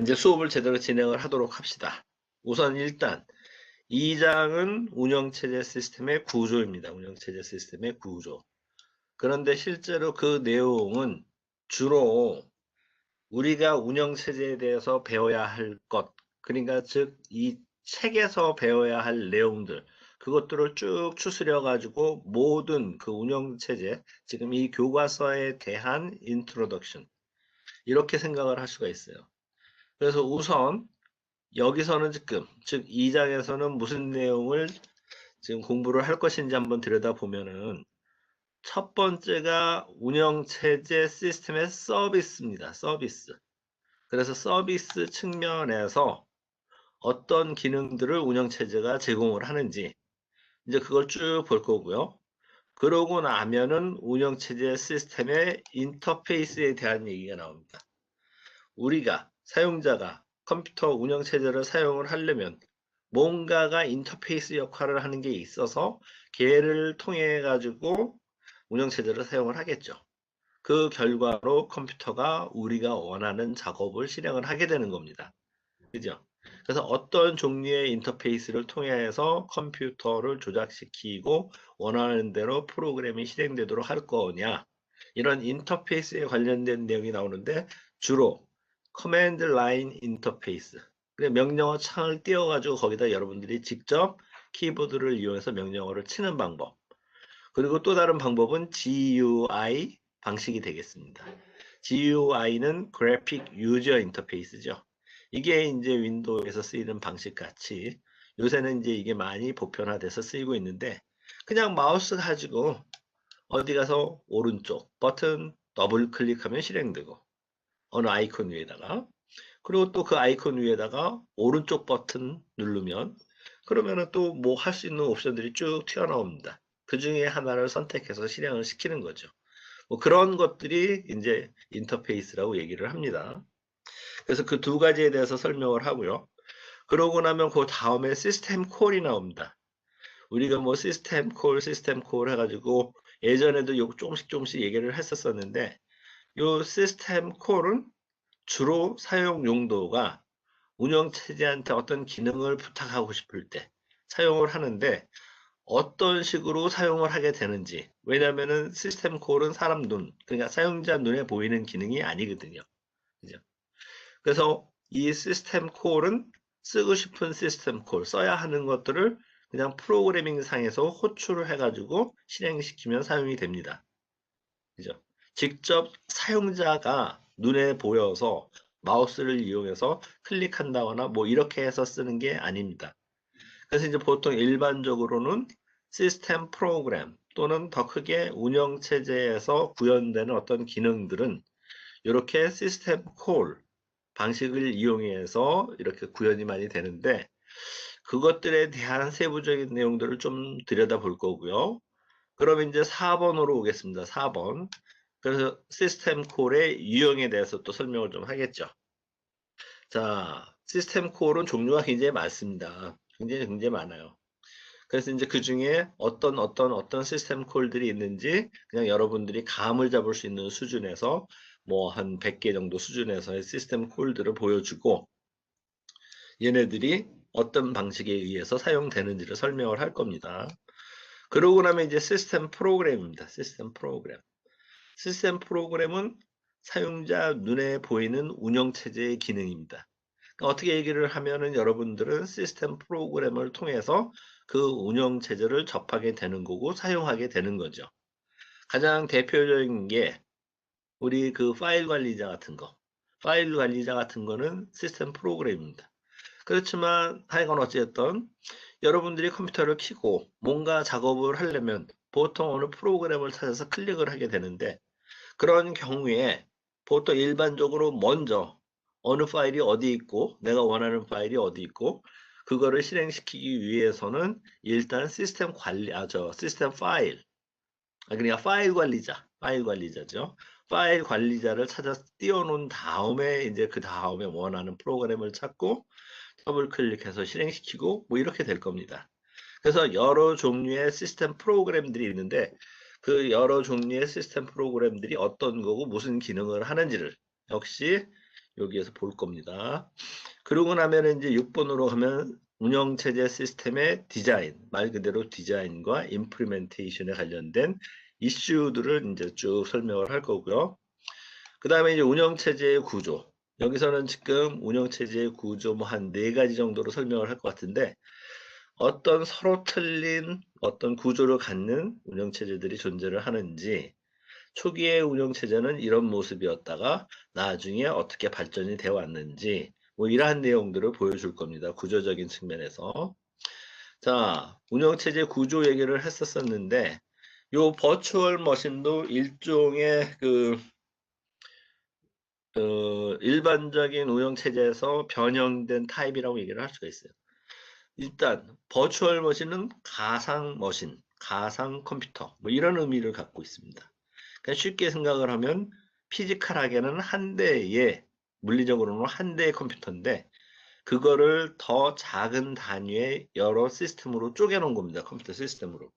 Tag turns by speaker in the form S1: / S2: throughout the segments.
S1: 이제 수업을 제대로 진행을 하도록 합시다. 우선 일단 2장은 운영체제 시스템의 구조입니다. 운영체제 시스템의 구조. 그런데 실제로 그 내용은 주로 우리가 운영체제에 대해서 배워야 할 것, 그러니까 즉 이 책에서 배워야 할 내용들, 그것들을 쭉 추스려 가지고 모든 그 운영체제, 지금 이 교과서에 대한 인트로덕션, 이렇게 생각을 할 수가 있어요. 그래서 우선 여기서는 지금 즉 2장에서는 무슨 내용을 지금 공부를 할 것인지 한번 들여다보면은 첫 번째가 운영체제 시스템의 서비스입니다. 서비스. 그래서 서비스 측면에서 어떤 기능들을 운영체제가 제공을 하는지 이제 그걸 쭉 볼 거고요. 그러고 나면은 운영체제 시스템의 인터페이스에 대한 얘기가 나옵니다. 우리가 사용자가 컴퓨터 운영체제를 사용을 하려면 뭔가가 인터페이스 역할을 하는 게 있어서 걔를 통해 가지고 운영체제를 사용을 하겠죠. 그 결과로 컴퓨터가 우리가 원하는 작업을 실행을 하게 되는 겁니다. 그죠? 그래서 어떤 종류의 인터페이스를 통해서 컴퓨터를 조작시키고 원하는 대로 프로그램이 실행되도록 할 거냐, 이런 인터페이스에 관련된 내용이 나오는데 주로 커맨드 라인 인터페이스, 명령어 창을 띄워가지고 거기다 여러분들이 직접 키보드를 이용해서 명령어를 치는 방법, 그리고 또 다른 방법은 GUI 방식이 되겠습니다. GUI는 그래픽 유저 인터페이스죠. 이게 이제 윈도우에서 쓰이는 방식 같이 요새는 이제 이게 많이 보편화돼서 쓰이고 있는데, 그냥 마우스 가지고 어디 가서 오른쪽 버튼 더블 클릭하면 실행되고 어느 아이콘 위에다가, 그리고 또 그 아이콘 위에다가 오른쪽 버튼 누르면 그러면은 또 뭐 할 수 있는 옵션들이 쭉 튀어나옵니다. 그 중에 하나를 선택해서 실행을 시키는 거죠. 뭐 그런 것들이 이제 인터페이스라고 얘기를 합니다. 그래서 그 두 가지에 대해서 설명을 하고요. 그러고 나면 그 다음에 시스템 콜이 나옵니다. 우리가 뭐 시스템 콜 해가지고 예전에도 요 조금씩 얘기를 했었었는데, 요 시스템 콜은 주로 사용 용도가 운영체제한테 어떤 기능을 부탁하고 싶을 때 사용을 하는데, 어떤 식으로 사용을 하게 되는지, 왜냐면은 시스템 콜은 사람 눈, 그러니까 사용자 눈에 보이는 기능이 아니거든요. 그죠? 그래서 이 시스템 콜은 쓰고 싶은 시스템 콜, 써야 하는 것들을 그냥 프로그래밍 상에서 호출을 해가지고 실행시키면 사용이 됩니다. 그죠? 직접 사용자가 눈에 보여서 마우스를 이용해서 클릭한다거나 뭐 이렇게 해서 쓰는 게 아닙니다. 그래서 이제 보통 일반적으로는 시스템 프로그램 또는 더 크게 운영체제에서 구현되는 어떤 기능들은 이렇게 시스템 콜 방식을 이용해서 이렇게 구현이 많이 되는데, 그것들에 대한 세부적인 내용들을 좀 들여다볼 거고요. 그럼 이제 4번으로 오겠습니다. 4번. 그래서 시스템 콜의 유형에 대해서 또 설명을 좀 하겠죠. 자, 시스템 콜은 종류가 굉장히 많습니다. 굉장히 많아요. 그래서 이제 그 중에 어떤 시스템 콜들이 있는지 그냥 여러분들이 감을 잡을 수 있는 수준에서 뭐 한 100개 정도 수준에서의 시스템 콜들을 보여주고, 얘네들이 어떤 방식에 의해서 사용되는지를 설명을 할 겁니다. 그러고 나면 이제 시스템 프로그램입니다. 시스템 프로그램. 시스템 프로그램은 사용자 눈에 보이는 운영체제의 기능입니다. 그러니까 어떻게 얘기를 하면은 여러분들은 시스템 프로그램을 통해서 그 운영체제를 접하게 되는 거고 사용하게 되는 거죠. 가장 대표적인 게 우리 그 파일 관리자 같은 거. 파일 관리자 같은 거는 시스템 프로그램입니다. 그렇지만 하여간 어찌됐든 여러분들이 컴퓨터를 켜고 뭔가 작업을 하려면 보통 어느 프로그램을 찾아서 클릭을 하게 되는데, 그런 경우에 보통 일반적으로 먼저 어느 파일이 어디 있고 내가 원하는 파일이 어디 있고 그거를 실행시키기 위해서는 일단 시스템 관리, 시스템 파일, 그러니까 파일 관리자죠. 파일 관리자를 찾아서 띄워놓은 다음에 이제 그 다음에 원하는 프로그램을 찾고 더블 클릭해서 실행시키고 뭐 이렇게 될 겁니다. 그래서 여러 종류의 시스템 프로그램들이 있는데, 그 여러 종류의 시스템 프로그램들이 어떤 거고 무슨 기능을 하는지를 역시 여기에서 볼 겁니다. 그러고 나면 이제 6번으로 가면 운영체제 시스템의 디자인, 말 그대로 디자인과 임플리멘테이션에 관련된 이슈들을 이제 쭉 설명을 할 거고요. 그 다음에 이제 운영체제의 구조. 여기서는 지금 운영체제의 구조 뭐 한 4가지 정도로 설명을 할 것 같은데, 어떤 서로 틀린 어떤 구조를 갖는 운영체제들이 존재를 하는지, 초기의 운영체제는 이런 모습이었다가 나중에 어떻게 발전이 되어 왔는지, 뭐 이러한 내용들을 보여줄 겁니다. 구조적인 측면에서. 자, 운영체제 구조 얘기를 했었었는데, 요 버추얼 머신도 일종의 일반적인 운영체제에서 변형된 타입이라고 얘기를 할 수가 있어요. 일단 버추얼 머신은 가상 머신, 가상 컴퓨터 뭐 이런 의미를 갖고 있습니다. 그러니까 쉽게 생각을 하면 피지컬하게는 한 대의, 물리적으로는 한 대의 컴퓨터인데 그거를 더 작은 단위의 여러 시스템으로 쪼개놓은 겁니다. 컴퓨터 시스템으로.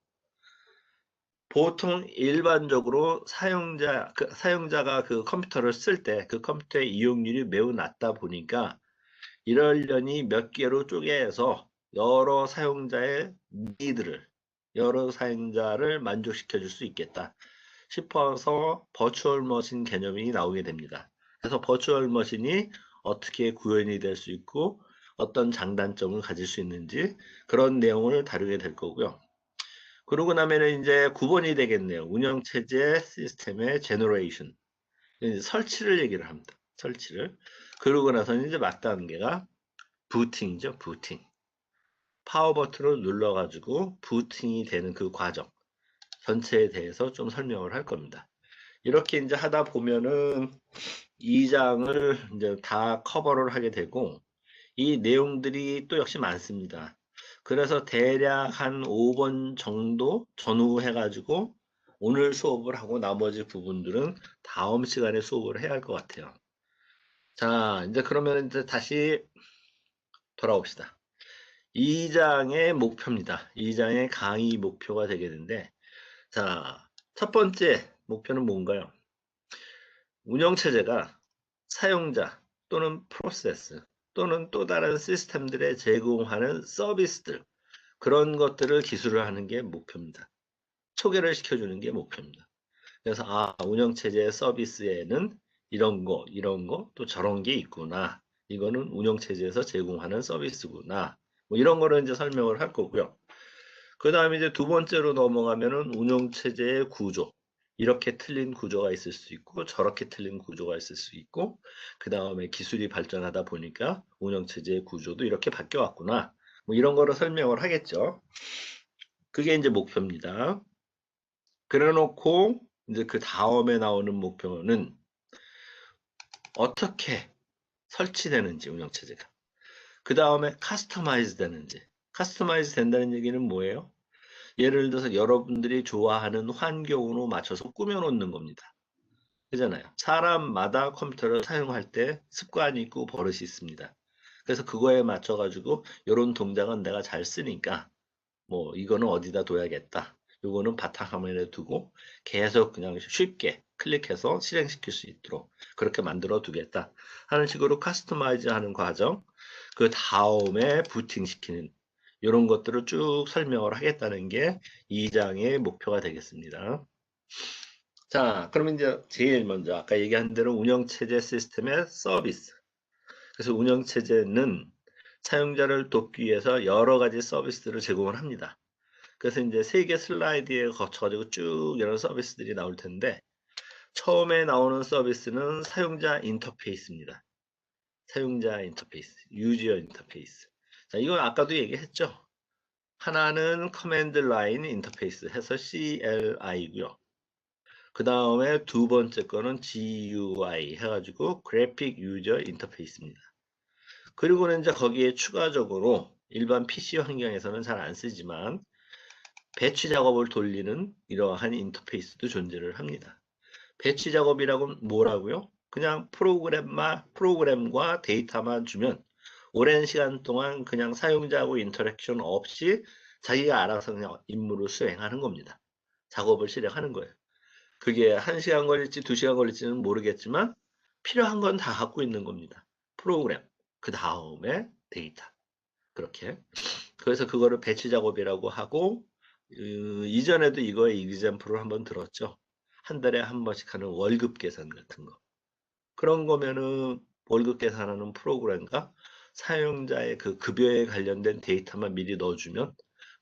S1: 보통 일반적으로 사용자가 그 컴퓨터를 쓸 때 그 컴퓨터의 이용률이 매우 낮다 보니까 이러려니 몇 개로 쪼개서 여러 사용자의 니드를, 여러 사용자를 만족시켜 줄 수 있겠다 싶어서 버추얼 머신 개념이 나오게 됩니다. 그래서 버추얼 머신이 어떻게 구현이 될 수 있고 어떤 장단점을 가질 수 있는지 그런 내용을 다루게 될 거고요. 그러고 나면은 이제 9번이 되겠네요. 운영체제 시스템의 제너레이션. 설치를 얘기를 합니다. 설치를. 그러고 나서는 이제 맞단계가 부팅이죠. 부팅. 파워 버튼을 눌러가지고 부팅이 되는 그 과정 전체에 대해서 좀 설명을 할 겁니다. 이렇게 이제 하다 보면은 2장을 이제 다 커버를 하게 되고 이 내용들이 또 역시 많습니다. 그래서 대략 한 5번 정도 전후해가지고 오늘 수업을 하고 나머지 부분들은 다음 시간에 수업을 해야 할 것 같아요. 자, 이제 그러면 이제 다시 돌아옵시다. 2장의 목표입니다. 2장의 강의 목표가 되게 되는데, 자, 첫 번째 목표는 뭔가요? 운영체제가 사용자 또는 프로세스 또는 또 다른 시스템들에 제공하는 서비스들, 그런 것들을 기술을 하는 게 목표입니다. 소개를 시켜주는 게 목표입니다. 그래서 운영체제 서비스에는 이런 거, 또 저런 게 있구나. 이거는 운영체제에서 제공하는 서비스구나. 뭐 이런 거를 이제 설명을 할 거고요. 그 다음에 이제 두 번째로 넘어가면은 운영체제의 구조. 이렇게 틀린 구조가 있을 수 있고, 저렇게 틀린 구조가 있을 수 있고, 그 다음에 기술이 발전하다 보니까 운영체제의 구조도 이렇게 바뀌어 왔구나. 뭐 이런 거를 설명을 하겠죠. 그게 이제 목표입니다. 그래 놓고, 이제 그 다음에 나오는 목표는 어떻게 설치되는지, 운영체제가. 그 다음에 카스터마이즈 되는지. 카스터마이즈 된다는 얘기는 뭐예요? 예를 들어서 여러분들이 좋아하는 환경으로 맞춰서 꾸며놓는 겁니다. 그잖아요. 사람마다 컴퓨터를 사용할 때 습관이 있고 버릇이 있습니다. 그래서 그거에 맞춰가지고 이런 동작은 내가 잘 쓰니까 뭐 이거는 어디다 둬야겠다. 요거는 바탕화면에 두고 계속 그냥 쉽게 클릭해서 실행시킬 수 있도록 그렇게 만들어 두겠다 하는 식으로 카스터마이즈 하는 과정, 그 다음에 부팅시키는 이런 것들을 쭉 설명을 하겠다는 게 2장의 목표가 되겠습니다. 자, 그러면 이제 제일 먼저 아까 얘기한 대로 운영체제 시스템의 서비스. 그래서 운영체제는 사용자를 돕기 위해서 여러 가지 서비스들을 제공을 합니다. 그래서 이제 3개 슬라이드에 거쳐가지고 쭉 이런 서비스들이 나올 텐데, 처음에 나오는 서비스는 사용자 인터페이스입니다. 사용자 인터페이스, 유저 인터페이스. 자, 이건 아까도 얘기했죠. 하나는 커맨드 라인 인터페이스 해서 CLI고요. 그 다음에 두 번째 거는 GUI 해가지고 그래픽 유저 인터페이스입니다. 그리고는 이제 거기에 추가적으로 일반 PC 환경에서는 잘 안 쓰지만 배치 작업을 돌리는 이러한 인터페이스도 존재를 합니다. 배치 작업이라고 뭐라고요? 그냥 프로그램과 데이터만 주면 오랜 시간 동안 그냥 사용자하고 인터랙션 없이 자기가 알아서 그냥 임무를 수행하는 겁니다. 작업을 실행하는 거예요. 그게 1시간 걸릴지 2시간 걸릴지는 모르겠지만 필요한 건 다 갖고 있는 겁니다. 프로그램, 그 다음에 데이터. 그렇게. 그래서 그거를 배치 작업이라고 하고, 이전에도 이거의 이그젬플을 한번 들었죠. 한 달에 한 번씩 하는 월급 계산 같은 거. 그런 거면은 월급 계산하는 프로그램과 사용자의 그 급여에 관련된 데이터만 미리 넣어주면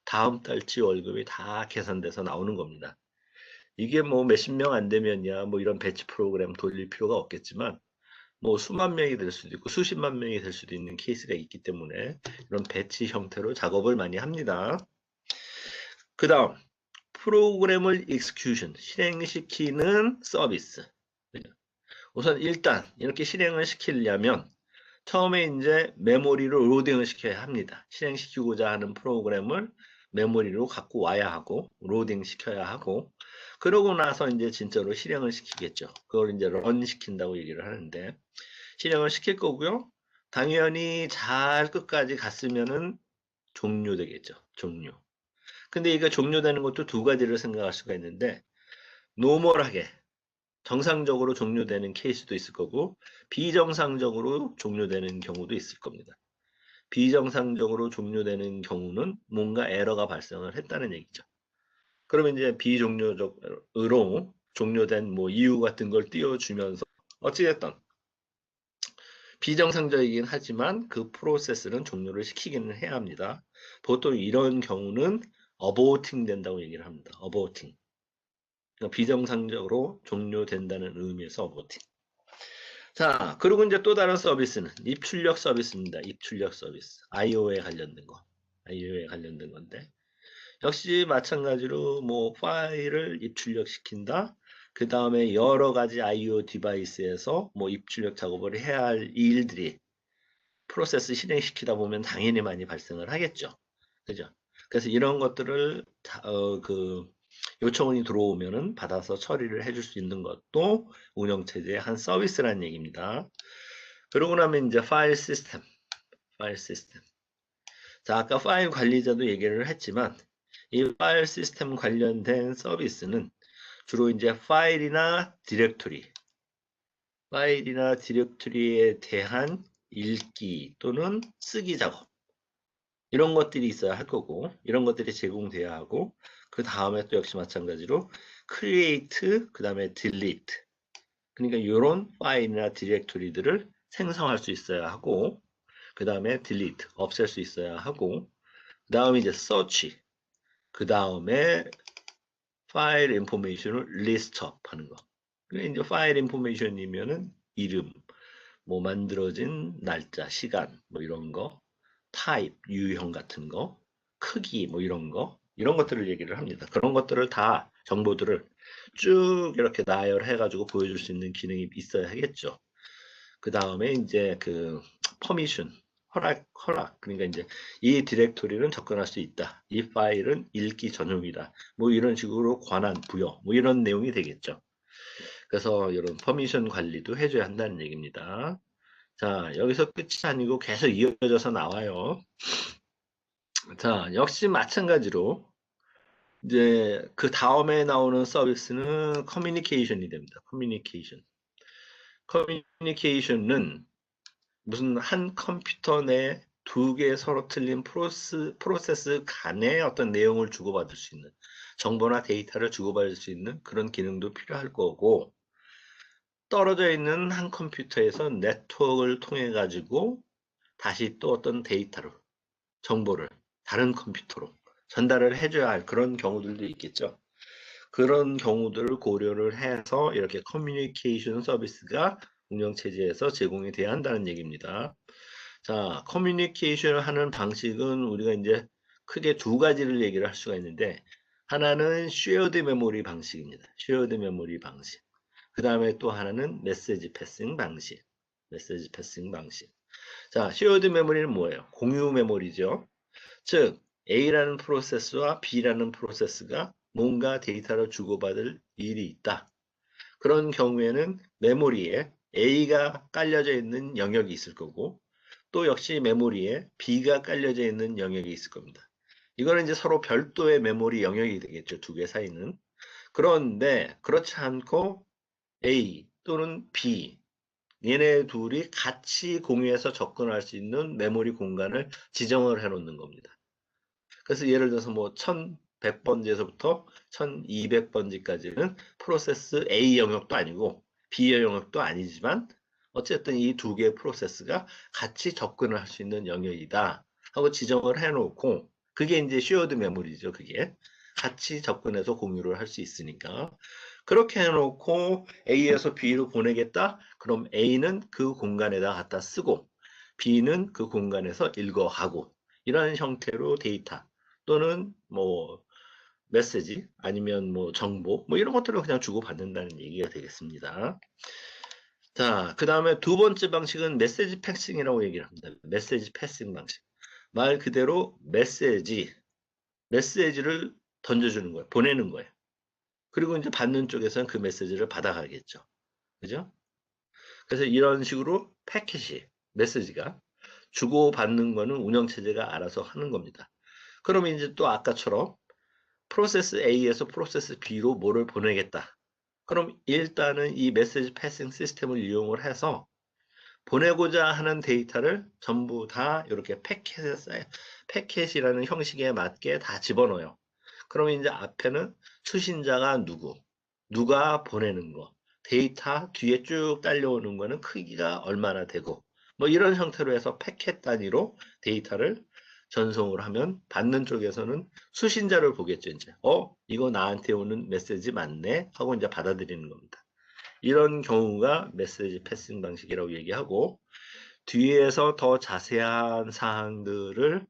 S1: 다음 달치 월급이 다 계산돼서 나오는 겁니다. 이게 뭐 몇십 명 안 되면야 뭐 이런 배치 프로그램 돌릴 필요가 없겠지만 뭐 수만 명이 될 수도 있고 수십만 명이 될 수도 있는 케이스가 있기 때문에 이런 배치 형태로 작업을 많이 합니다. 그 다음 프로그램을 execution 실행시키는 서비스. 우선 일단 이렇게 실행을 시키려면 처음에 이제 메모리로 로딩을 시켜야 합니다. 실행시키고자 하는 프로그램을 메모리로 갖고 와야 하고 로딩 시켜야 하고 그러고 나서 이제 진짜로 실행을 시키겠죠. 그걸 이제 런 시킨다고 얘기를 하는데 실행을 시킬 거고요. 당연히 잘 끝까지 갔으면은 종료되겠죠. 종료. 근데 이거 종료되는 것도 두 가지를 생각할 수가 있는데 노멀하게 정상적으로 종료되는 케이스도 있을 거고 비정상적으로 종료되는 경우도 있을 겁니다. 비정상적으로 종료되는 경우는 뭔가 에러가 발생을 했다는 얘기죠. 그러면 이제 비종료적으로 종료된 뭐 이유 같은 걸 띄워주면서 어찌됐든 비정상적이긴 하지만 그 프로세스는 종료를 시키기는 해야 합니다. 보통 이런 경우는 어보팅 된다고 얘기를 합니다. 어보팅. 그러니까 비정상적으로 종료된다는 의미에서 어보팅. 자, 그리고 이제 또 다른 서비스는 입출력 서비스입니다. 입출력 서비스. IO에 관련된 거. IO에 관련된 건데. 역시 마찬가지로 뭐 파일을 입출력 시킨다. 그 다음에 여러 가지 IO 디바이스에서 뭐 입출력 작업을 해야 할 일들이 프로세스 실행시키다 보면 당연히 많이 발생을 하겠죠. 그죠? 그래서 이런 것들을 요청이 들어오면은 받아서 처리를 해줄 수 있는 것도 운영체제의 한 서비스라는 얘기입니다. 그러고 나면 이제 파일 시스템. 자, 아까 파일 관리자도 얘기를 했지만 이 파일 시스템 관련된 서비스는 주로 이제 파일이나 디렉토리에 대한 읽기 또는 쓰기 작업 이런 것들이 있어야 할 거고 이런 것들이 제공돼야 하고 그 다음에 또 역시 마찬가지로 create 그 다음에 delete 그러니까 이런 파일이나 디렉토리들을 생성할 수 있어야 하고 그 다음에 delete 없앨 수 있어야 하고 그 다음에 이제 search 그 다음에 파일 인포메이션을 리스트업 하는 거. 그게 이제 파일 인포메이션이면은 이름, 뭐 만들어진 날짜, 시간, 뭐 이런 거, 타입, 유형 같은 거, 크기, 뭐 이런 거, 이런 것들을 얘기를 합니다. 그런 것들을 다 정보들을 쭉 이렇게 나열해가지고 보여줄 수 있는 기능이 있어야 하겠죠. 그 다음에 이제 그 퍼미션, 허락. 그러니까 이제 이 디렉토리는 접근할 수 있다. 이 파일은 읽기 전용이다. 뭐 이런 식으로 권한 부여, 뭐 이런 내용이 되겠죠. 그래서 이런 퍼미션 관리도 해줘야 한다는 얘기입니다. 자, 여기서 끝이 아니고 계속 이어져서 나와요. 자, 역시 마찬가지로 이제 그 다음에 나오는 서비스는 커뮤니케이션이 됩니다. 커뮤니케이션은 무슨 한 컴퓨터 내 두 개 서로 틀린 프로세스 간의 어떤 내용을 주고받을 수 있는 정보나 데이터를 주고받을 수 있는 그런 기능도 필요할 거고 떨어져 있는 한 컴퓨터에서 네트워크를 통해 가지고 다시 또 어떤 데이터를 정보를 다른 컴퓨터로 전달을 해줘야 할 그런 경우들도 있겠죠. 그런 경우들을 고려를 해서 이렇게 커뮤니케이션 서비스가 운영체제에서 제공이 돼야 한다는 얘기입니다. 자, 커뮤니케이션을 하는 방식은 우리가 이제 크게 두 가지를 얘기를 할 수가 있는데 하나는 쉐어드 메모리 방식입니다. 쉐어드 메모리 방식. 그 다음에 또 하나는 메시지 패싱 방식. 자, 쉐어드 메모리는 뭐예요? 공유 메모리죠. 즉, A라는 프로세스와 B라는 프로세스가 뭔가 데이터를 주고받을 일이 있다. 그런 경우에는 메모리에 A가 깔려져 있는 영역이 있을 거고 또 역시 메모리에 B가 깔려져 있는 영역이 있을 겁니다. 이거는 이제 서로 별도의 메모리 영역이 되겠죠. 두 개 사이는. 그런데 그렇지 않고 A 또는 B 얘네 둘이 같이 공유해서 접근할 수 있는 메모리 공간을 지정을 해 놓는 겁니다. 그래서 예를 들어서 뭐 1100번지에서부터 1200번지까지는 프로세스 A 영역도 아니고 B 영역도 아니지만 어쨌든 이 두 개의 프로세스가 같이 접근을 할 수 있는 영역이다 하고 지정을 해 놓고, 그게 이제 쉐어드 메모리죠. 그게 같이 접근해서 공유를 할 수 있으니까. 그렇게 해 놓고 A에서 B로 보내겠다. 그럼 A는 그 공간에다 갖다 쓰고 B는 그 공간에서 읽어가고, 이런 형태로 데이터 또는 뭐 메시지 아니면 뭐 정보 뭐 이런 것들을 그냥 주고받는다는 얘기가 되겠습니다. 자, 그 다음에 두 번째 방식은 메시지 패싱이라고 얘기를 합니다. 메시지 패싱 방식. 말 그대로 메시지를 던져주는 거예요. 보내는 거예요. 그리고 이제 받는 쪽에서는 그 메시지를 받아가겠죠. 그죠? 그래서 이런 식으로 메시지가 주고받는 거는 운영체제가 알아서 하는 겁니다. 그러면 이제 또 아까처럼 프로세스 A에서 프로세스 B로 뭐를 보내겠다. 그럼 일단은 이 메시지 패싱 시스템을 이용을 해서 보내고자 하는 데이터를 전부 다 이렇게 패켓이라는 형식에 맞게 다 집어넣어요. 그러면 이제 앞에는 수신자가 누가 보내는 거, 데이터 뒤에 쭉 딸려오는 거는 크기가 얼마나 되고, 뭐 이런 형태로 해서 패켓 단위로 데이터를 전송을 하면 받는 쪽에서는 수신자를 보겠죠. 이제 이거 나한테 오는 메시지 맞네 하고 이제 받아들이는 겁니다. 이런 경우가 메시지 패싱 방식이라고 얘기하고, 뒤에서 더 자세한 사항들을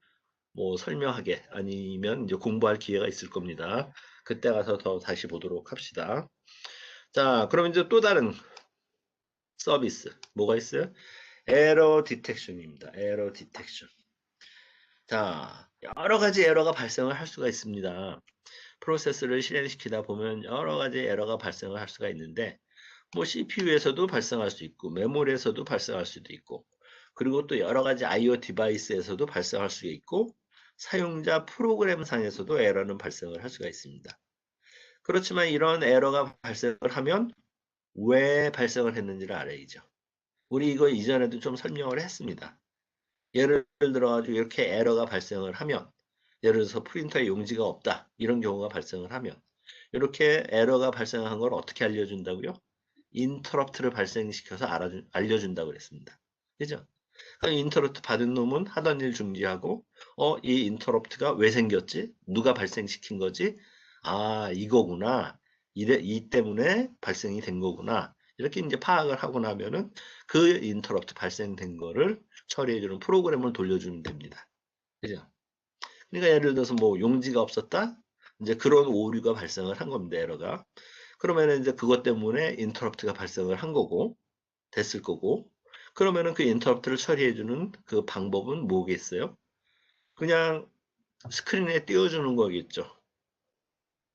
S1: 뭐 설명하게 아니면 이제 공부할 기회가 있을 겁니다. 그때 가서 더 다시 보도록 합시다. 자, 그럼 이제 또 다른 서비스 뭐가 있어요? 에러 디텍션입니다. 에러 디텍션. 자, 여러 가지 에러가 발생을 할 수가 있습니다. 프로세스를 실행시키다 보면 여러 가지 에러가 발생을 할 수가 있는데, 뭐 CPU에서도 발생할 수 있고 메모리에서도 발생할 수도 있고, 그리고 또 여러 가지 IO 디바이스에서도 발생할 수 있고, 사용자 프로그램상에서도 에러는 발생을 할 수가 있습니다. 그렇지만 이런 에러가 발생을 하면 왜 발생을 했는지를 알아야죠. 우리 이거 이전에도 좀 설명을 했습니다. 예를 들어가지고 이렇게 에러가 발생을 하면, 예를 들어서 프린터에 용지가 없다 이런 경우가 발생을 하면 이렇게 에러가 발생한 걸 어떻게 알려준다고요? 인터럽트를 발생시켜서 알려준다고 그랬습니다. 그죠? 인터럽트 받은 놈은 하던 일 중지하고, 이 인터럽트가 왜 생겼지? 누가 발생시킨 거지? 아, 이거구나. 이 때문에 발생이 된 거구나. 이렇게 이제 파악을 하고 나면은 그 인터럽트 발생된 거를 처리해주는 프로그램을 돌려주면 됩니다. 그죠? 그러니까 예를 들어서 뭐 용지가 없었다? 이제 그런 오류가 발생을 한 겁니다. 에러가. 그러면은 이제 그것 때문에 인터럽트가 발생을 한 거고, 됐을 거고, 그러면은 그 인터럽트를 처리해주는 그 방법은 뭐겠어요? 그냥 스크린에 띄워주는 거겠죠.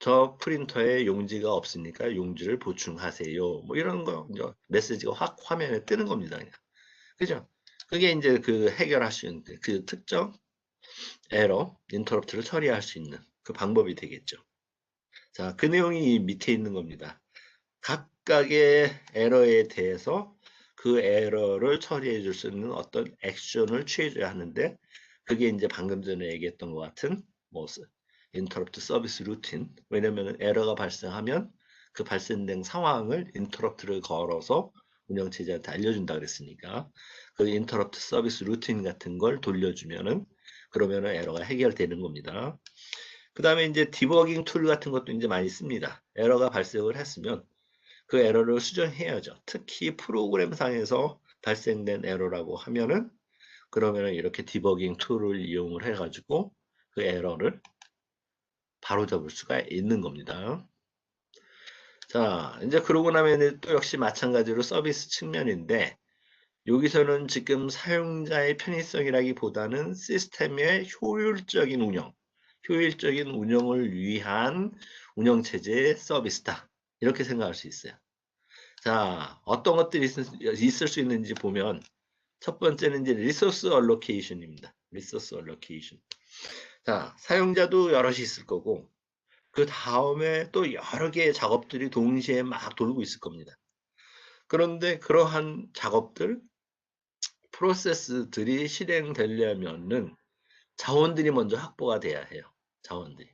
S1: 저 프린터에 용지가 없으니까 용지를 보충하세요. 뭐 이런 거, 메시지가 확 화면에 뜨는 겁니다. 그냥. 그죠? 그게 이제 그 해결할 수 있는 그 특정 에러, 인터럽트를 처리할 수 있는 그 방법이 되겠죠. 자, 그 내용이 밑에 있는 겁니다. 각각의 에러에 대해서 그 에러를 처리해 줄 수 있는 어떤 액션을 취해줘야 하는데, 그게 이제 방금 전에 얘기했던 것 같은 뭐 인터럽트 서비스 루틴. 왜냐면 에러가 발생하면 그 발생된 상황을 인터럽트를 걸어서 운영체제한테 알려준다 그랬으니까 그 인터럽트 서비스 루틴 같은 걸 돌려주면은 그러면은 에러가 해결되는 겁니다. 그 다음에 이제 디버깅 툴 같은 것도 이제 많이 씁니다. 에러가 발생을 했으면 그 에러를 수정해야죠. 특히 프로그램상에서 발생된 에러라고 하면은 그러면은 이렇게 디버깅 툴을 이용을 해가지고 그 에러를 바로잡을 수가 있는 겁니다. 자, 이제 그러고 나면 또 역시 마찬가지로 서비스 측면인데, 여기서는 지금 사용자의 편의성이라기보다는 시스템의 효율적인 운영을 위한 운영체제의 서비스다. 이렇게 생각할 수 있어요. 자, 어떤 것들이 있을 수 있는지 보면, 첫 번째는 이제 리소스 얼로케이션입니다. 리소스 얼로케이션. 자, 사용자도 여럿이 있을 거고, 그 다음에 또 여러 개의 작업들이 동시에 막 돌고 있을 겁니다. 그런데 그러한 작업들, 프로세스들이 실행되려면은 자원들이 먼저 확보가 돼야 해요. 자원들이.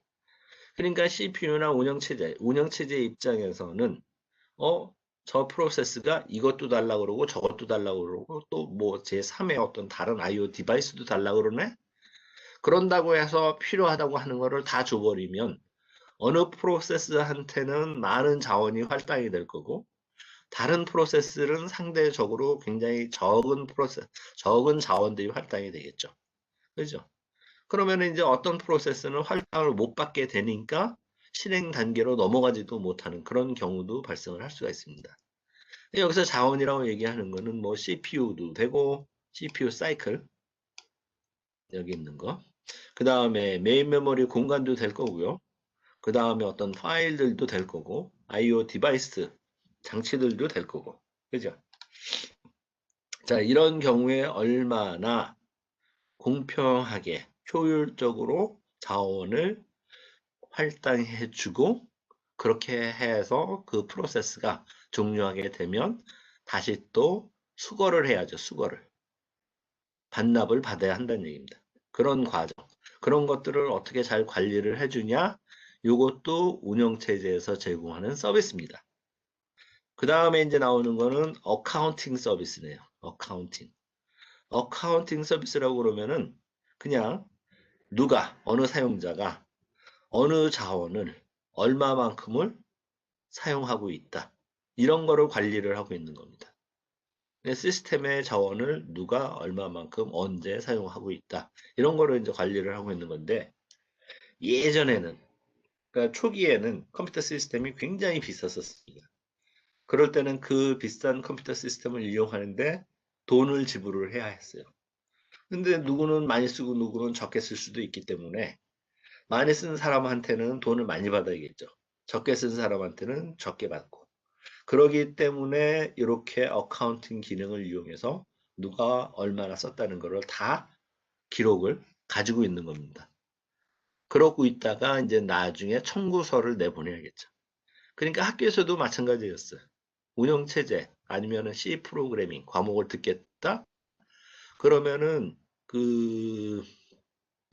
S1: 그러니까 CPU나 운영체제 입장에서는 저 프로세스가 이것도 달라고 그러고 저것도 달라고 그러고 또 뭐 제3의 어떤 다른 IO 디바이스도 달라고 그러네? 그런다고 해서 필요하다고 하는 거를 다 줘버리면 어느 프로세스한테는 많은 자원이 할당이 될 거고 다른 프로세스는 상대적으로 굉장히 적은 자원들이 할당이 되겠죠. 그죠? 그러면 이제 어떤 프로세스는 할당을 못 받게 되니까 실행 단계로 넘어가지도 못하는 그런 경우도 발생을 할 수가 있습니다. 여기서 자원이라고 얘기하는 거는 뭐 CPU도 되고 CPU 사이클 여기 있는 거. 그 다음에 메인 메모리 공간도 될 거고요. 그 다음에 어떤 파일들도 될 거고 IO 디바이스 장치들도 될 거고. 그죠? 자, 이런 경우에 얼마나 공평하게 효율적으로 자원을 할당해주고 그렇게 해서 그 프로세스가 종료하게 되면 다시 또 수거를 해야죠. 수거를. 반납을 받아야 한다는 얘기입니다. 그런 과정. 그런 것들을 어떻게 잘 관리를 해주냐? 이것도 운영체제에서 제공하는 서비스입니다. 그 다음에 이제 나오는 거는 어카운팅 서비스네요. 어카운팅. 어카운팅 서비스라고 그러면은 그냥 어느 사용자가 어느 자원을 얼마만큼을 사용하고 있다. 이런 거를 관리를 하고 있는 겁니다. 시스템의 자원을 누가 얼마만큼 언제 사용하고 있다. 이런 거를 이제 관리를 하고 있는 건데 예전에는 그러니까 초기에는 컴퓨터 시스템이 굉장히 비쌌었습니다. 그럴 때는 그 비싼 컴퓨터 시스템을 이용하는데 돈을 지불을 해야 했어요. 근데 누구는 많이 쓰고 누구는 적게 쓸 수도 있기 때문에 많이 쓰는 사람한테는 돈을 많이 받아야겠죠. 적게 쓴 사람한테는 적게 받고. 그러기 때문에 이렇게 어카운팅 기능을 이용해서 누가 얼마나 썼다는 것을 다 기록을 가지고 있는 겁니다. 그러고 있다가 이제 나중에 청구서를 내보내야겠죠. 그러니까 학교에서도 마찬가지였어요. 운영체제 아니면은 C 프로그래밍 과목을 듣겠다? 그러면은 그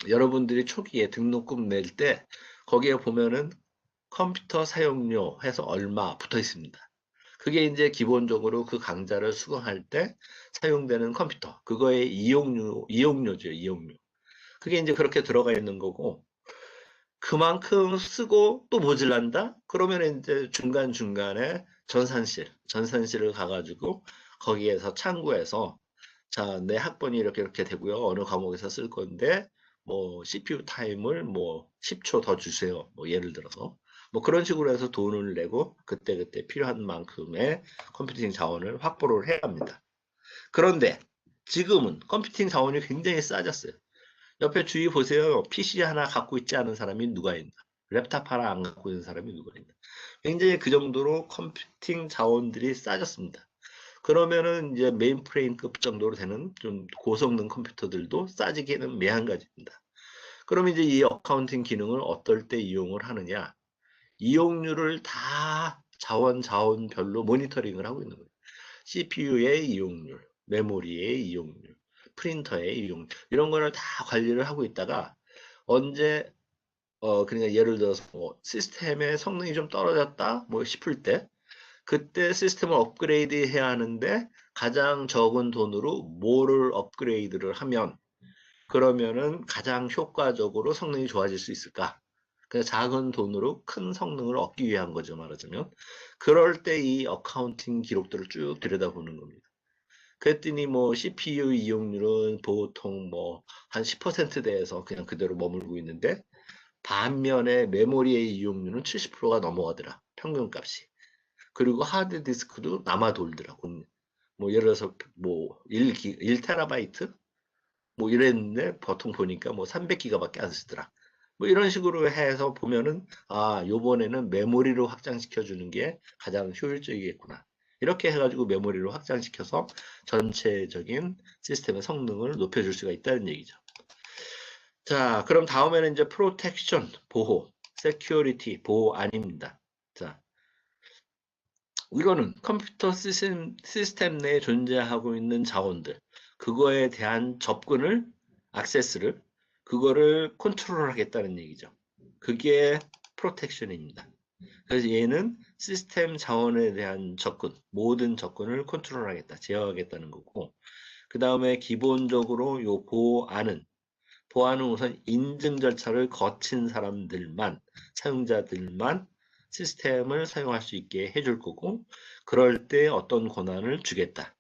S1: 여러분들이 초기에 등록금 낼 때 거기에 보면은 컴퓨터 사용료 해서 얼마 붙어 있습니다. 그게 이제 기본적으로 그 강좌를 수강할 때 사용되는 컴퓨터, 그거의 이용료죠, 이용료. 그게 이제 그렇게 들어가 있는 거고, 그만큼 쓰고 또 모질란다? 그러면 이제 중간중간에 전산실을 가가지고 거기에서 창구에서 자, 내 학번이 이렇게 되고요. 어느 과목에서 쓸 건데, 뭐, CPU 타임을 뭐, 10초 더 주세요. 뭐, 예를 들어서. 뭐, 그런 식으로 해서 돈을 내고, 그때그때 필요한 만큼의 컴퓨팅 자원을 확보를 해야 합니다. 그런데, 지금은 컴퓨팅 자원이 굉장히 싸졌어요. 옆에 주위 보세요. PC 하나 갖고 있지 않은 사람이 누가 있나? 랩탑 하나 안 갖고 있는 사람이 누가 있나? 굉장히 그 정도로 컴퓨팅 자원들이 싸졌습니다. 그러면은 이제 메인프레임급 정도로 되는 좀 고성능 컴퓨터들도 싸지기는 매한가지입니다. 그럼 이제 이 어카운팅 기능을 어떨 때 이용을 하느냐? 이용률을 다 자원별로 모니터링을 하고 있는 거예요. CPU의 이용률, 메모리의 이용률, 프린터의 이용률 이런 거를 다 관리를 하고 있다가 언제 그러니까 예를 들어서 뭐 시스템의 성능이 좀 떨어졌다 뭐 싶을 때 그때 시스템을 업그레이드 해야 하는데 가장 적은 돈으로 뭐를 업그레이드를 하면 그러면은 가장 효과적으로 성능이 좋아질 수 있을까? 그래서 작은 돈으로 큰 성능을 얻기 위한 거죠, 말하자면. 그럴 때 이 어카운팅 기록들을 쭉 들여다보는 겁니다. 그랬더니 뭐 CPU 이용률은 보통 뭐 한 10%대에서 그냥 그대로 머물고 있는데 반면에 메모리의 이용률은 70%가 넘어가더라. 평균값이. 그리고 하드디스크도 남아 돌더라고. 뭐 예를 들어서 뭐 1테라바이트 뭐 이랬는데 보통 보니까 뭐 300기가밖에 안 쓰더라. 뭐 이런 식으로 해서 보면은 요번에는 메모리로 확장시켜 주는 게 가장 효율적이겠구나. 이렇게 해가지고 메모리로 확장시켜서 전체적인 시스템의 성능을 높여줄 수가 있다는 얘기죠. 자, 그럼 다음에는 이제 프로텍션 보호, 세큐리티 보호 아닙니다. 자, 이거는 컴퓨터 시스템 내에 존재하고 있는 자원들, 그거에 대한 접근을, 액세스를, 그거를 컨트롤하겠다는 얘기죠. 그게 프로텍션입니다. 그래서 얘는 시스템 자원에 대한 접근, 모든 접근을 컨트롤하겠다, 제어하겠다는 거고, 그 다음에 기본적으로 요 보안은 우선 인증 절차를 거친 사람들만, 사용자들만 시스템을 사용할 수 있게 해줄 거고, 그럴 때 어떤 권한을 주겠다.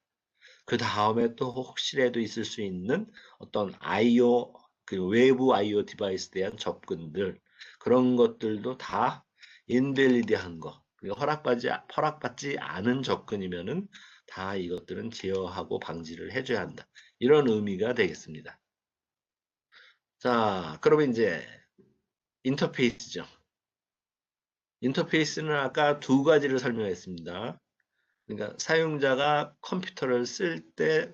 S1: 그 다음에 또 혹시라도 있을 수 있는 어떤 IO, 그 외부 IO 디바이스에 대한 접근들, 그런 것들도 다 인밸리드한 거, 허락받지 않은 접근이면은 다 이것들은 제어하고 방지를 해줘야 한다. 이런 의미가 되겠습니다. 자, 그러면 이제 인터페이스죠. 인터페이스는 아까 두 가지를 설명했습니다. 그러니까 사용자가 컴퓨터를 쓸 때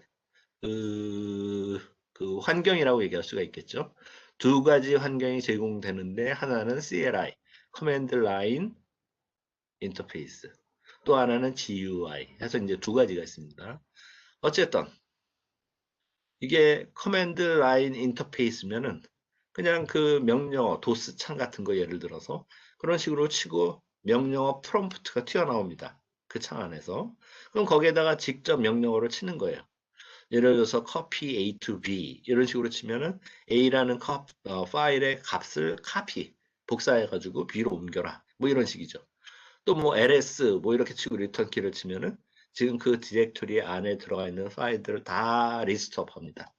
S1: 그 환경이라고 얘기할 수가 있겠죠. 두 가지 환경이 제공되는데 하나는 CLI, 커맨드 라인 인터페이스. 또 하나는 GUI 해서 이제 두 가지가 있습니다. 어쨌든 이게 커맨드 라인 인터페이스면은 그냥 그 명령어 도스 창 같은 거 예를 들어서 그런 식으로 치고 명령어 프롬프트가 튀어나옵니다. 그 창 안에서. 그럼 거기에다가 직접 명령어를 치는 거예요. 예를 들어서 copy A to B 이런 식으로 치면은 A라는 파일의 값을 복사해 가지고 B로 옮겨라. 뭐 이런 식이죠. 또 뭐 ls 뭐 이렇게 치고 리턴 키를 치면은 지금 그 디렉토리 안에 들어가 있는 파일들을 다 리스트업 합니다.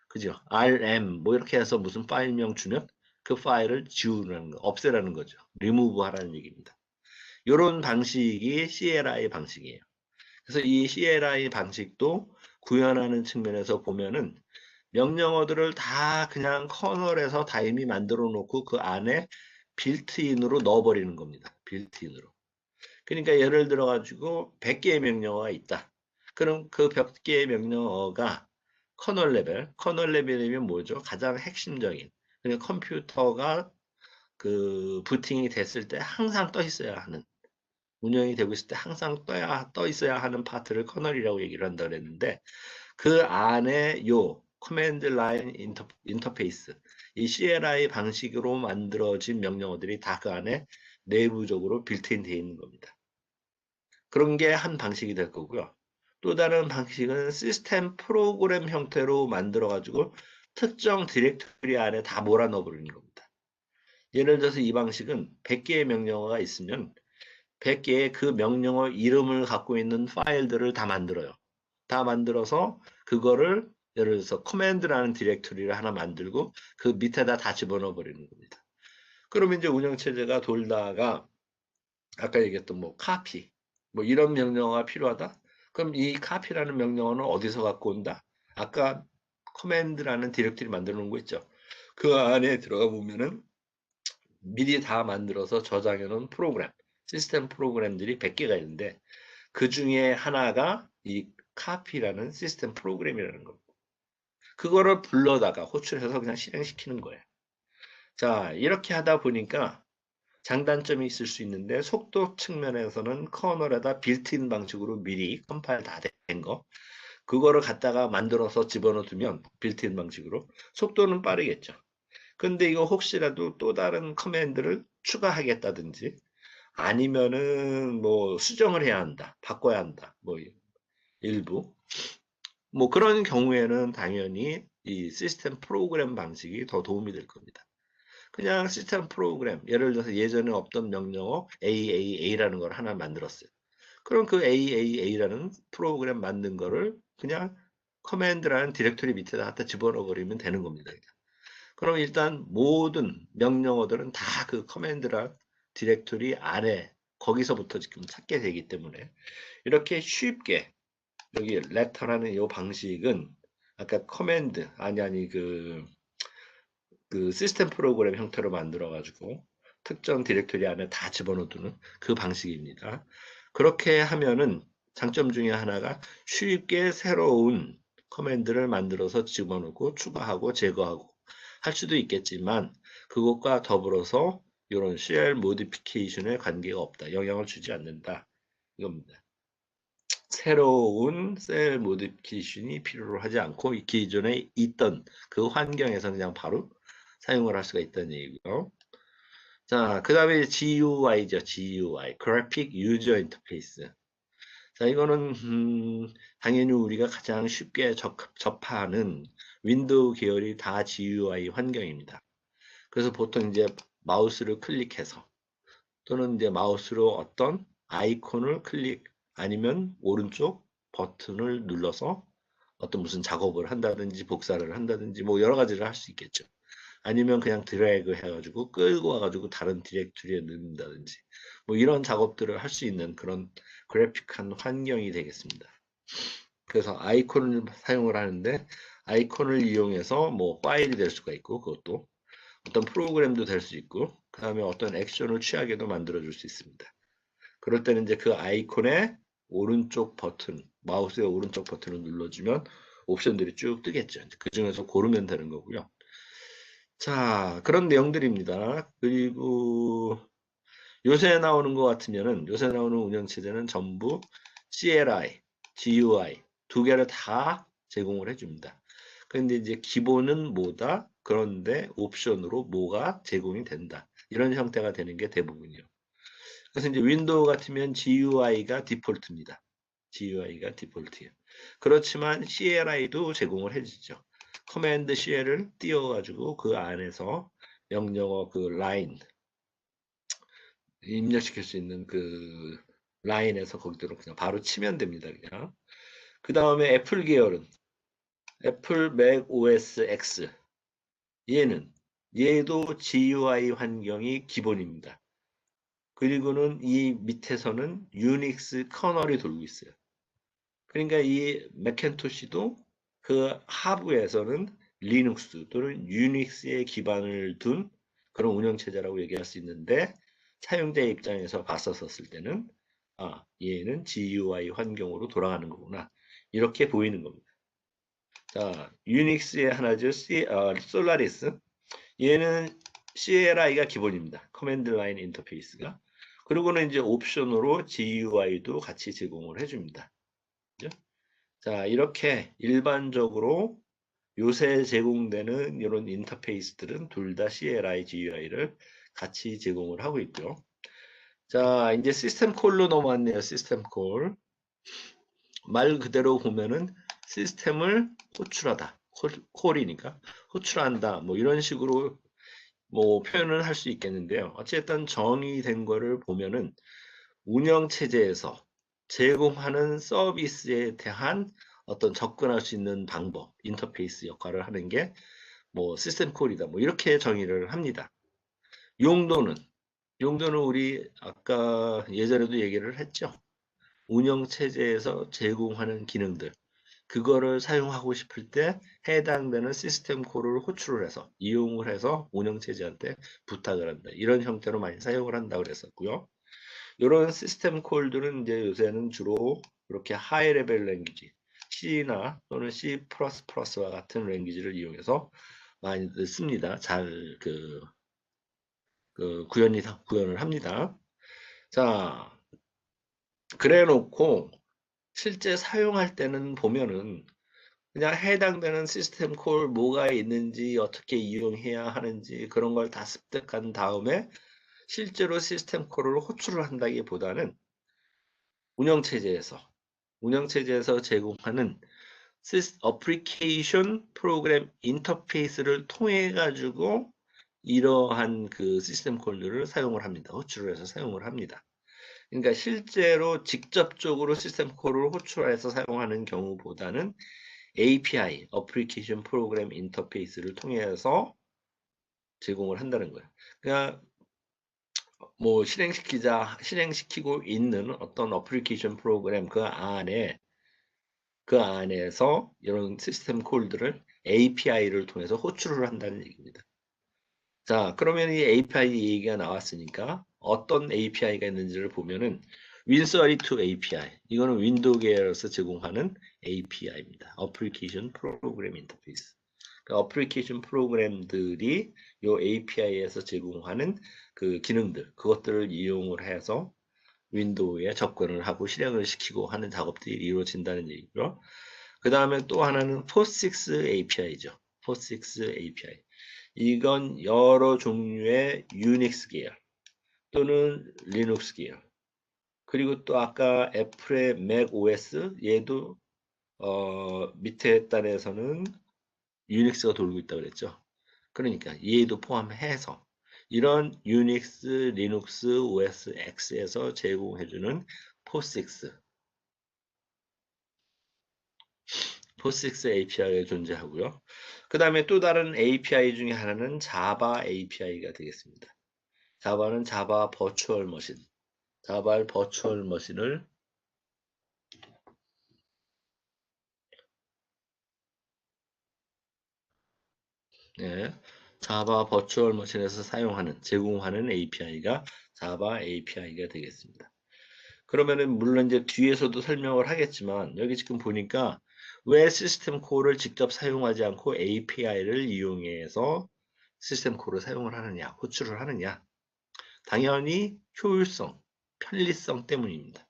S1: 그죠? rm 뭐 이렇게 해서 무슨 파일명 주면 그 파일을 지우는 거, 없애라는 거죠. 리무브 하라는 얘기입니다. 이런 방식이 CLI 방식이에요. 그래서 이 CLI 방식도 구현하는 측면에서 보면은 명령어들을 다 그냥 커널에서 다 이미 만들어 놓고 그 안에 빌트인으로 넣어버리는 겁니다. 빌트인으로. 그러니까 예를 들어 가지고 100개의 명령어가 있다. 그럼 그 100개의 명령어가 커널 레벨이면 뭐죠? 가장 핵심적인. 그러니까 컴퓨터가 그 부팅이 됐을 때 항상 떠 있어야 하는, 운영이 되고 있을 때 항상 떠 있어야 하는 파트를 커널이라고 얘기를 한다 그랬는데, 그 안에 요 커맨드 라인 인터페이스, 이 CLI 방식으로 만들어진 명령어들이 다 그 안에 내부적으로 빌트인 되어 있는 겁니다. 그런 게 한 방식이 될 거고요. 또 다른 방식은 시스템 프로그램 형태로 만들어 가지고 특정 디렉토리 안에 다 몰아넣어 버리는 겁니다. 예를 들어서 이 방식은 100개의 명령어가 있으면 100개의 그 명령어 이름을 갖고 있는 파일들을 다 만들어요. 다 만들어서 그거를 예를 들어서 커맨드라는 디렉토리를 하나 만들고 그 밑에다 다 집어넣어 버리는 겁니다. 그러면 이제 운영체제가 돌다가 아까 얘기했던 뭐 카피 뭐 이런 명령어가 필요하다? 그럼 이 카피라는 명령어는 어디서 갖고 온다? 아까 커맨드라는 디렉토리 만들어 놓은 거 있죠. 그 안에 들어가 보면은 미리 다 만들어서 저장해 놓은 프로그램, 시스템 프로그램들이 100개가 있는데 그 중에 하나가 이 카피라는 시스템 프로그램이라는 겁니다. 그거를 불러다가 호출해서 그냥 실행시키는 거예요. 자, 이렇게 하다 보니까 장단점이 있을 수 있는데 속도 측면에서는 커널에다 빌트인 방식으로 미리 컴파일 다 된 거, 그거를 갖다가 만들어서 집어넣으면 빌트인 방식으로 속도는 빠르겠죠. 근데 이거 혹시라도 또 다른 커맨드를 추가하겠다든지 아니면은 뭐 수정을 해야 한다, 바꿔야 한다, 뭐 일부 뭐 그런 경우에는 당연히 이 시스템 프로그램 방식이 더 도움이 될 겁니다. 그냥 시스템 프로그램, 예를 들어서 예전에 없던 명령어 AAA라는 걸 하나 만들었어요. 그럼 그 AAA라는 프로그램 만든 거를 그냥 커맨드라는 디렉토리 밑에다 갖다 집어넣어 버리면 되는 겁니다. 그럼 일단 모든 명령어들은 다 그 커맨드란 디렉토리 안에 거기서부터 지금 찾게 되기 때문에 이렇게 쉽게 여기 레터라는 이 방식은 아까 커맨드 아니 그 시스템 프로그램 형태로 만들어 가지고 특정 디렉토리 안에 다 집어넣는 그 방식입니다. 그렇게 하면은 장점 중에 하나가 쉽게 새로운 커맨드를 만들어서 집어넣고 추가하고 제거하고 할 수도 있겠지만 그것과 더불어서 이런 CL 모디피케이션에 관계가 없다. 영향을 주지 않는다. 이겁니다. 새로운 셀 모디피케이션이 필요로 하지 않고 기존에 있던 그 환경에서 그냥 바로 사용을 할 수가 있다는 얘기고요. 자, 그 다음에 GUI죠. GUI, Graphic User Interface. 자, 이거는 당연히 우리가 가장 쉽게 접하는 윈도우 계열이 다 GUI 환경입니다. 그래서 보통 이제 마우스를 클릭해서 또는 이제 마우스로 어떤 아이콘을 클릭 아니면 오른쪽 버튼을 눌러서 어떤 무슨 작업을 한다든지 복사를 한다든지 뭐 여러 가지를 할 수 있겠죠. 아니면 그냥 드래그 해가지고 끌고 와가지고 다른 디렉토리에 넣는다든지 뭐 이런 작업들을 할 수 있는 그런 그래픽한 환경이 되겠습니다. 그래서 아이콘을 사용을 하는데 아이콘을 이용해서 뭐 파일이 될 수가 있고 그것도 어떤 프로그램도 될 수 있고 그 다음에 어떤 액션을 취하게도 만들어 줄 수 있습니다. 그럴 때는 이제 그 아이콘의 오른쪽 버튼, 마우스의 오른쪽 버튼을 눌러주면 옵션들이 쭉 뜨겠죠. 그 중에서 고르면 되는 거고요. 자, 그런 내용들입니다. 그리고 요새 나오는 것 같으면은 요새 나오는 운영체제는 전부 CLI, GUI 두 개를 다 제공을 해줍니다. 그런데 이제 기본은 뭐다? 그런데 옵션으로 뭐가 제공이 된다. 이런 형태가 되는 게 대부분이요. 그래서 이제 윈도우 같으면 GUI가 디폴트입니다. GUI가 디폴트예요. 그렇지만 CLI도 제공을 해주죠. 커맨드 CL을 띄워가지고 그 안에서 명령어 그 라인 입력시킬 수 있는 그 라인에서 거기로 그냥 바로 치면 됩니다. 그냥. 그 다음에 애플 계열은 애플 맥 OS X 얘도 GUI 환경이 기본입니다. 그리고는 이 밑에서는 유닉스 커널이 돌고 있어요. 그러니까 이 맥킨토시도 그 하부에서는 리눅스 또는 유닉스에 기반을 둔 그런 운영체제라고 얘기할 수 있는데 사용자 입장에서 봤었을 때는 얘는 GUI 환경으로 돌아가는 거구나 이렇게 보이는 겁니다. 자, 유닉스의 하나죠. 솔라리스. 얘는 CLI가 기본입니다. 커맨드 라인 인터페이스가. 그리고는 이제 옵션으로 GUI도 같이 제공을 해줍니다. 그죠? 자, 이렇게 일반적으로 요새 제공되는 이런 인터페이스들은 둘 다 CLI, GUI를 같이 제공을 하고 있고요. 자, 이제 시스템 콜로 넘어왔네요. 시스템 콜. 말 그대로 보면은 시스템을 호출하다. 콜이니까 호출한다. 뭐 이런 식으로 뭐 표현을 할 수 있겠는데요. 어쨌든 정의된 거를 보면은 운영체제에서 제공하는 서비스에 대한 어떤 접근할 수 있는 방법, 인터페이스 역할을 하는 게 뭐 시스템 콜이다. 뭐 이렇게 정의를 합니다. 용도는 우리 아까 예전에도 얘기를 했죠. 운영체제에서 제공하는 기능들 그거를 사용하고 싶을 때 해당되는 시스템 콜을 호출을 해서 이용을 해서 운영체제한테 부탁을 한다. 이런 형태로 많이 사용을 한다고 그랬었고요. 이런 시스템 콜들은 이제 요새는 주로 이렇게 하이 레벨 랭귀지 C나 또는 C++와 같은 랭귀지를 이용해서 많이 씁니다. 잘 구현을 합니다. 자, 그래 놓고 실제 사용할 때는 보면은 그냥 해당되는 시스템 콜 뭐가 있는지 어떻게 이용해야 하는지 그런 걸 다 습득한 다음에 실제로 시스템 콜을 호출을 한다기보다는 운영체제에서 제공하는 어플리케이션 프로그램 인터페이스를 통해 가지고 이러한 그 시스템 콜들을 사용을 합니다. 호출을 해서 사용을 합니다. 그러니까 실제로 직접적으로 시스템 콜을 호출해서 사용하는 경우보다는 API, 어플리케이션 프로그램 인터페이스를 통해서 제공을 한다는 거예요. 그러니까 뭐 실행시키고 있는 어떤 어플리케이션 프로그램 그 안에서 이런 시스템 콜들을 API를 통해서 호출을 한다는 얘기입니다. 자, 그러면 이 API 얘기가 나왔으니까 어떤 API가 있는지를 보면은 Win32 API. 이거는 윈도우 계열에서 제공하는 API입니다. 어플리케이션 프로그램 인터페이스. 그러니까 어플리케이션 프로그램들이 이 API에서 제공하는 그 기능들, 그것들을 이용을 해서 윈도우에 접근을 하고 실행을 시키고 하는 작업들이 이루어진다는 얘기고요. 그 다음에 또 하나는 POSIX API죠. POSIX API. 이건 여러 종류의 유닉스 계열 또는 리눅스 계열. 그리고 또 아까 애플의 맥 OS 얘도 밑에 단에서는 유닉스가 돌고 있다고 그랬죠. 그러니까 얘도 포함해서 이런 유닉스, 리눅스, OS X에서 제공해주는 POSIX API가 존재하고요. 그 다음에 또 다른 API 중에 하나는 자바 API가 되겠습니다. 자바는 자바 버추얼 머신. 자바 버추얼 머신을 자바 버추얼 머신에서 사용하는, 제공하는 API가 자바 API가 되겠습니다. 그러면은 물론 이제 뒤에서도 설명을 하겠지만 여기 지금 보니까 왜 시스템 콜을 직접 사용하지 않고 API를 이용해서 시스템 콜을 사용을 하느냐, 호출을 하느냐. 당연히 효율성, 편리성 때문입니다.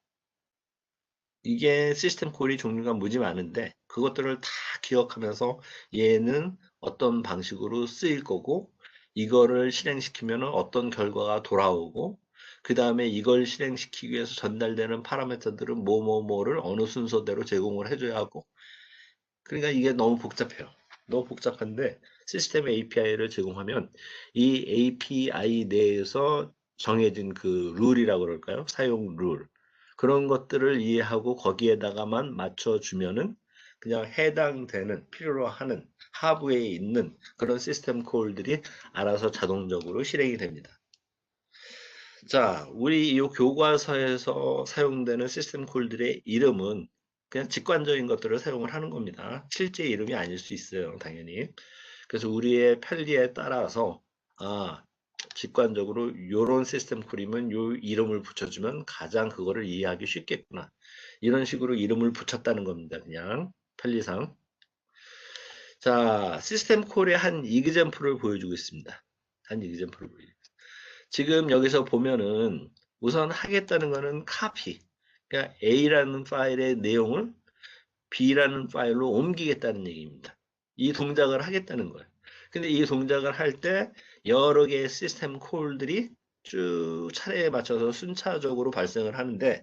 S1: 이게 시스템 콜이 종류가 무지 많은데 그것들을 다 기억하면서 얘는 어떤 방식으로 쓰일 거고 이거를 실행시키면 어떤 결과가 돌아오고 그 다음에 이걸 실행시키기 위해서 전달되는 파라미터들은 뭐뭐뭐를 어느 순서대로 제공을 해줘야 하고 그러니까 이게 너무 복잡해요. 너무 복잡한데 시스템 API를 제공하면 이 API 내에서 정해진 그 룰이라고 그럴까요? 사용 룰. 그런 것들을 이해하고 거기에다가만 맞춰주면은 그냥 해당되는 필요로 하는 하부에 있는 그런 시스템 콜들이 알아서 자동적으로 실행이 됩니다. 자, 우리 이 교과서에서 사용되는 시스템 콜들의 이름은 그냥 직관적인 것들을 사용을 하는 겁니다. 실제 이름이 아닐 수 있어요, 당연히. 그래서 우리의 편리에 따라서 직관적으로 요런 시스템 콜이면 요 이름을 붙여주면 가장 그거를 이해하기 쉽겠구나. 이런 식으로 이름을 붙였다는 겁니다. 그냥 편리상. 자, 시스템 콜의 한 이그젬플을 보여주고 있습니다. 한 이그젬플을 보여주고 있습니다. 지금 여기서 보면은 우선 하겠다는 거는 카피. 그러니까 A라는 파일의 내용을 B라는 파일로 옮기겠다는 얘기입니다. 이 동작을 하겠다는 거예요. 근데 이 동작을 할 때 여러 개의 시스템 콜들이 쭉 차례에 맞춰서 순차적으로 발생을 하는데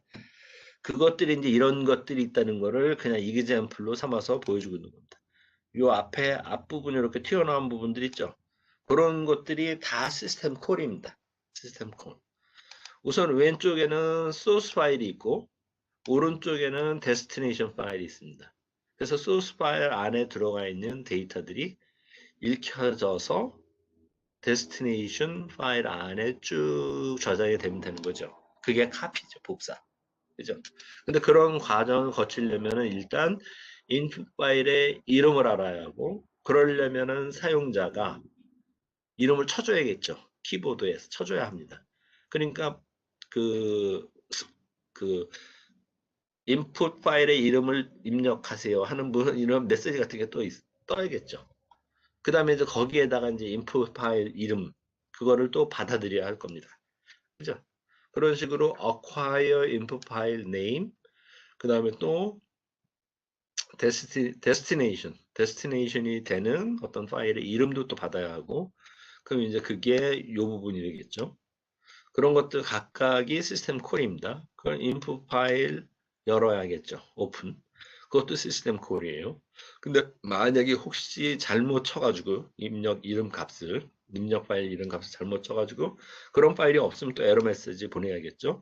S1: 그것들이 이제 이런 것들이 있다는 거를 그냥 이그젬플로 삼아서 보여주고 있는 겁니다. 요 앞에 앞부분 이렇게 튀어나온 부분들 있죠. 그런 것들이 다 시스템 콜입니다. 시스템 콜. 우선 왼쪽에는 소스 파일이 있고 오른쪽에는 데스티네이션 파일이 있습니다. 그래서 소스 파일 안에 들어가 있는 데이터들이 읽혀져서 데스티네이션 파일 안에 쭉 저장이 되면 되는 거죠. 그게 카피죠, 복사. 그죠? 근데 그런 과정을 거치려면은 일단 인풋 파일의 이름을 알아야 하고 그러려면은 사용자가 이름을 쳐줘야겠죠. 키보드에서 쳐줘야 합니다. 그러니까 그, 그 인풋 파일의 이름을 입력하세요 하는 이런 메시지 같은 게 또 떠야겠죠. 그 다음에 이제 거기에다가 이제 인풋 파일 이름 그거를 또 받아들여야 할 겁니다. 그죠? 그런 식으로 acquire input file name 그 다음에 또 destination이 되는 어떤 파일의 이름도 또 받아야 하고 그럼 이제 그게 이 부분이 되겠죠. 그런 것들 각각이 시스템 콜입니다. 그걸 인풋 파일 열어야겠죠. 오픈. 그것도 시스템 콜이에요. 근데 만약에 혹시 잘못 쳐가지고 입력 파일 이름 값을 잘못 쳐가지고 그런 파일이 없으면 또 에러 메시지 보내야겠죠.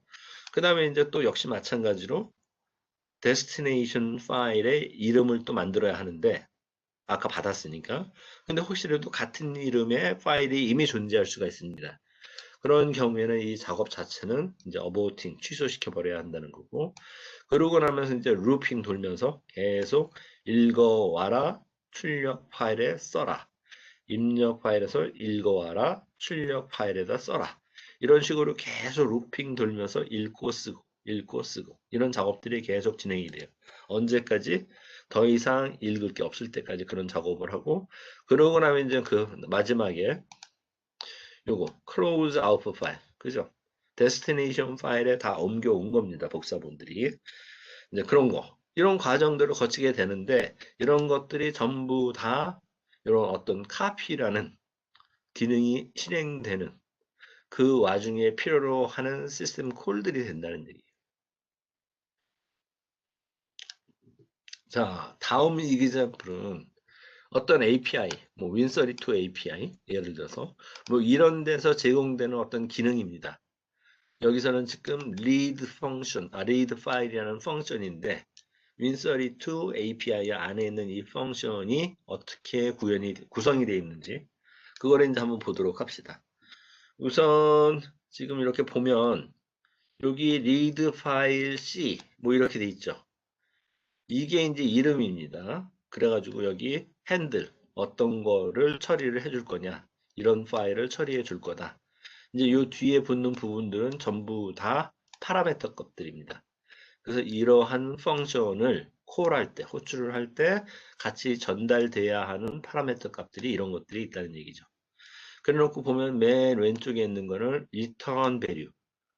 S1: 그 다음에 이제 또 역시 마찬가지로 데스티네이션 파일의 이름을 또 만들어야 하는데 아까 받았으니까. 근데 혹시라도 같은 이름의 파일이 이미 존재할 수가 있습니다. 그런 경우에는 이 작업 자체는 이제 어보팅 취소시켜 버려야 한다는 거고 그러고 나면서 이제 루핑 돌면서 계속 읽어와라 출력 파일에 써라 입력 파일에서 읽어와라 출력 파일에다 써라 이런 식으로 계속 루핑 돌면서 읽고 쓰고 이런 작업들이 계속 진행이 돼요. 언제까지? 더 이상 읽을 게 없을 때까지 그런 작업을 하고 그러고 나면 이제 그 마지막에 요거 close out file 그죠? 데스티네이션 파일에 다 옮겨온 겁니다. 복사본들이. 이제 그런 거. 이런 과정들을 거치게 되는데 이런 것들이 전부 다 이런 어떤 카피라는 기능이 실행되는 그 와중에 필요로 하는 시스템 콜들이 된다는 얘기예요. 자, 다음 이기자풀은 어떤 API, 뭐 윈32 API 예를 들어서 뭐 이런 데서 제공되는 어떤 기능입니다. 여기서는 지금 read function, read file이라는 펑션인데 윈32 API 안에 있는 이 펑션이 어떻게 구성이 되어 있는지 그거를 이제 한번 보도록 합시다. 우선 지금 이렇게 보면 여기 read file C 뭐 이렇게 돼 있죠. 이게 이제 이름입니다. 그래가지고 여기 핸들 어떤 거를 처리를 해줄 거냐 이런 파일을 처리해 줄 거다. 이제 요 뒤에 붙는 부분들은 전부 다 파라미터 값들입니다. 그래서 이러한 펑션을 콜할 때, 호출을 할 때 같이 전달돼야 하는 파라미터 값들이 이런 것들이 있다는 얘기죠. 그래 놓고 보면 맨 왼쪽에 있는 거는 return value.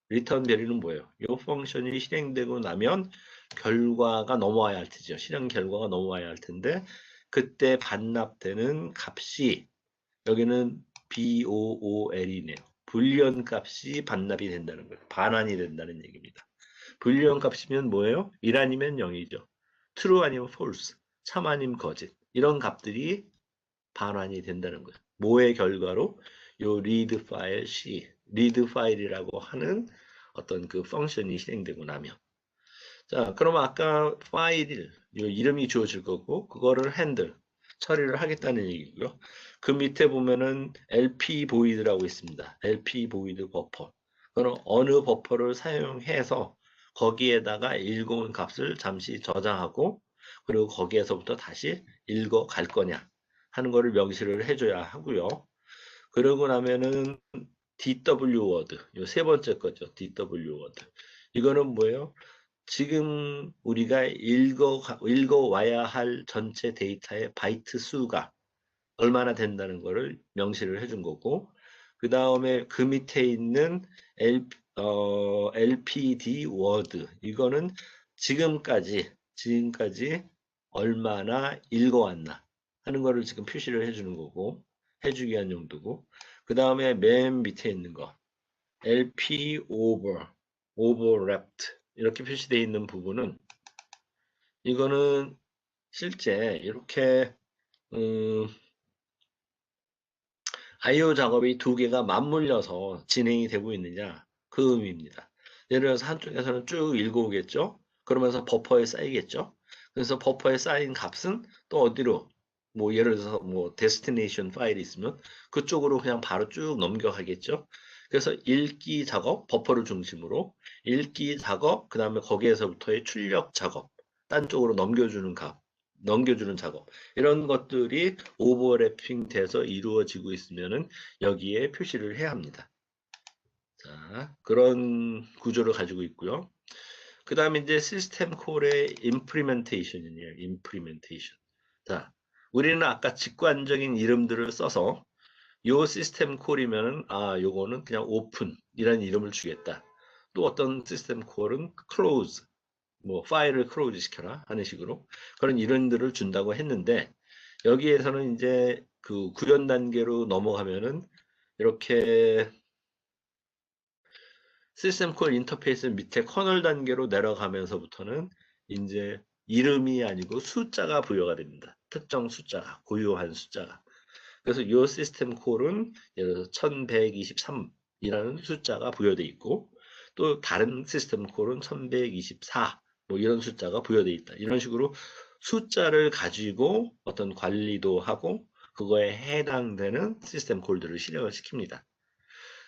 S1: return value는 뭐예요? 이 펑션이 실행되고 나면 결과가 넘어와야 할 테죠. 실행 결과가 넘어와야 할 텐데 그때 반납되는 값이 여기는 BOOL이네요. 불리언 값이 반납이 된다는 거예요. 반환이 된다는 얘기입니다. 불리언 값이면 뭐예요? 1 아니면 0이죠. true 아니면 false, 참 아니면 거짓. 이런 값들이 반환이 된다는 거예요. 뭐의 결과로? 요 read 파일 C, read 파일이라고 하는 어떤 그 펑션이 실행되고 나면. 자, 그러면 아까 파일, 요 이름이 주어질 거고, 그거를 핸들, 처리를 하겠다는 얘기고요. 그 밑에 보면은 LP void라고 있습니다. LP void 버퍼. 그럼 어느 버퍼를 사용해서 거기에다가 읽어온 값을 잠시 저장하고, 그리고 거기에서부터 다시 읽어 갈 거냐 하는 거를 명시를 해줘야 하고요. 그러고 나면은 DW 워드, 요 세 번째 거죠. DW 워드. 이거는 뭐예요? 지금 우리가 읽어와야 할 전체 데이터의 바이트 수가 얼마나 된다는 것을 명시를 해준 거고, 그 다음에 그 밑에 있는 LPD 워드, 이거는 지금까지 얼마나 읽어왔나 하는 거를 지금 표시를 해주는 거고, 해주기 위한 용도고, 그 다음에 맨 밑에 있는 거, LP overlapped 이렇게 표시되어 있는 부분은 이거는 실제 이렇게 IO 작업이 두 개가 맞물려서 진행이 되고 있느냐 그 의미입니다. 예를 들어서 한쪽에서는 쭉 읽어오겠죠. 그러면서 버퍼에 쌓이겠죠. 그래서 버퍼에 쌓인 값은 또 어디로 뭐 예를 들어서 뭐 데스티네이션 파일이 있으면 그쪽으로 그냥 바로 쭉 넘겨가겠죠. 그래서 읽기 작업, 버퍼를 중심으로 읽기 작업, 그 다음에 거기에서부터의 출력 작업, 딴 쪽으로 넘겨주는 작업 이런 것들이 오버래핑 돼서 이루어지고 있으면은 여기에 표시를 해야 합니다. 자, 그런 구조를 가지고 있고요. 그 다음에 이제 시스템 콜의 임플리멘테이션이에요. 임플리멘테이션. 자, 우리는 아까 직관적인 이름들을 써서 요 시스템 콜이면은 요거는 그냥 오픈이라는 이름을 주겠다. 또 어떤 시스템 콜은 close, 뭐 파일을 크로즈 시켜라 하는 식으로 그런 이론들을 준다고 했는데 여기에서는 이제 그 구현 단계로 넘어가면은 이렇게 시스템 콜 인터페이스 밑에 커널 단계로 내려가면서부터는 이제 이름이 아니고 숫자가 부여가 됩니다. 특정 숫자가 고유한 숫자가. 그래서 이 시스템 콜은 예를 들어서 1123이라는 숫자가 부여되어 있고 또 다른 시스템 콜은 1124 뭐 이런 숫자가 부여되어 있다. 이런 식으로 숫자를 가지고 어떤 관리도 하고 그거에 해당되는 시스템 콜들을 실행을 시킵니다.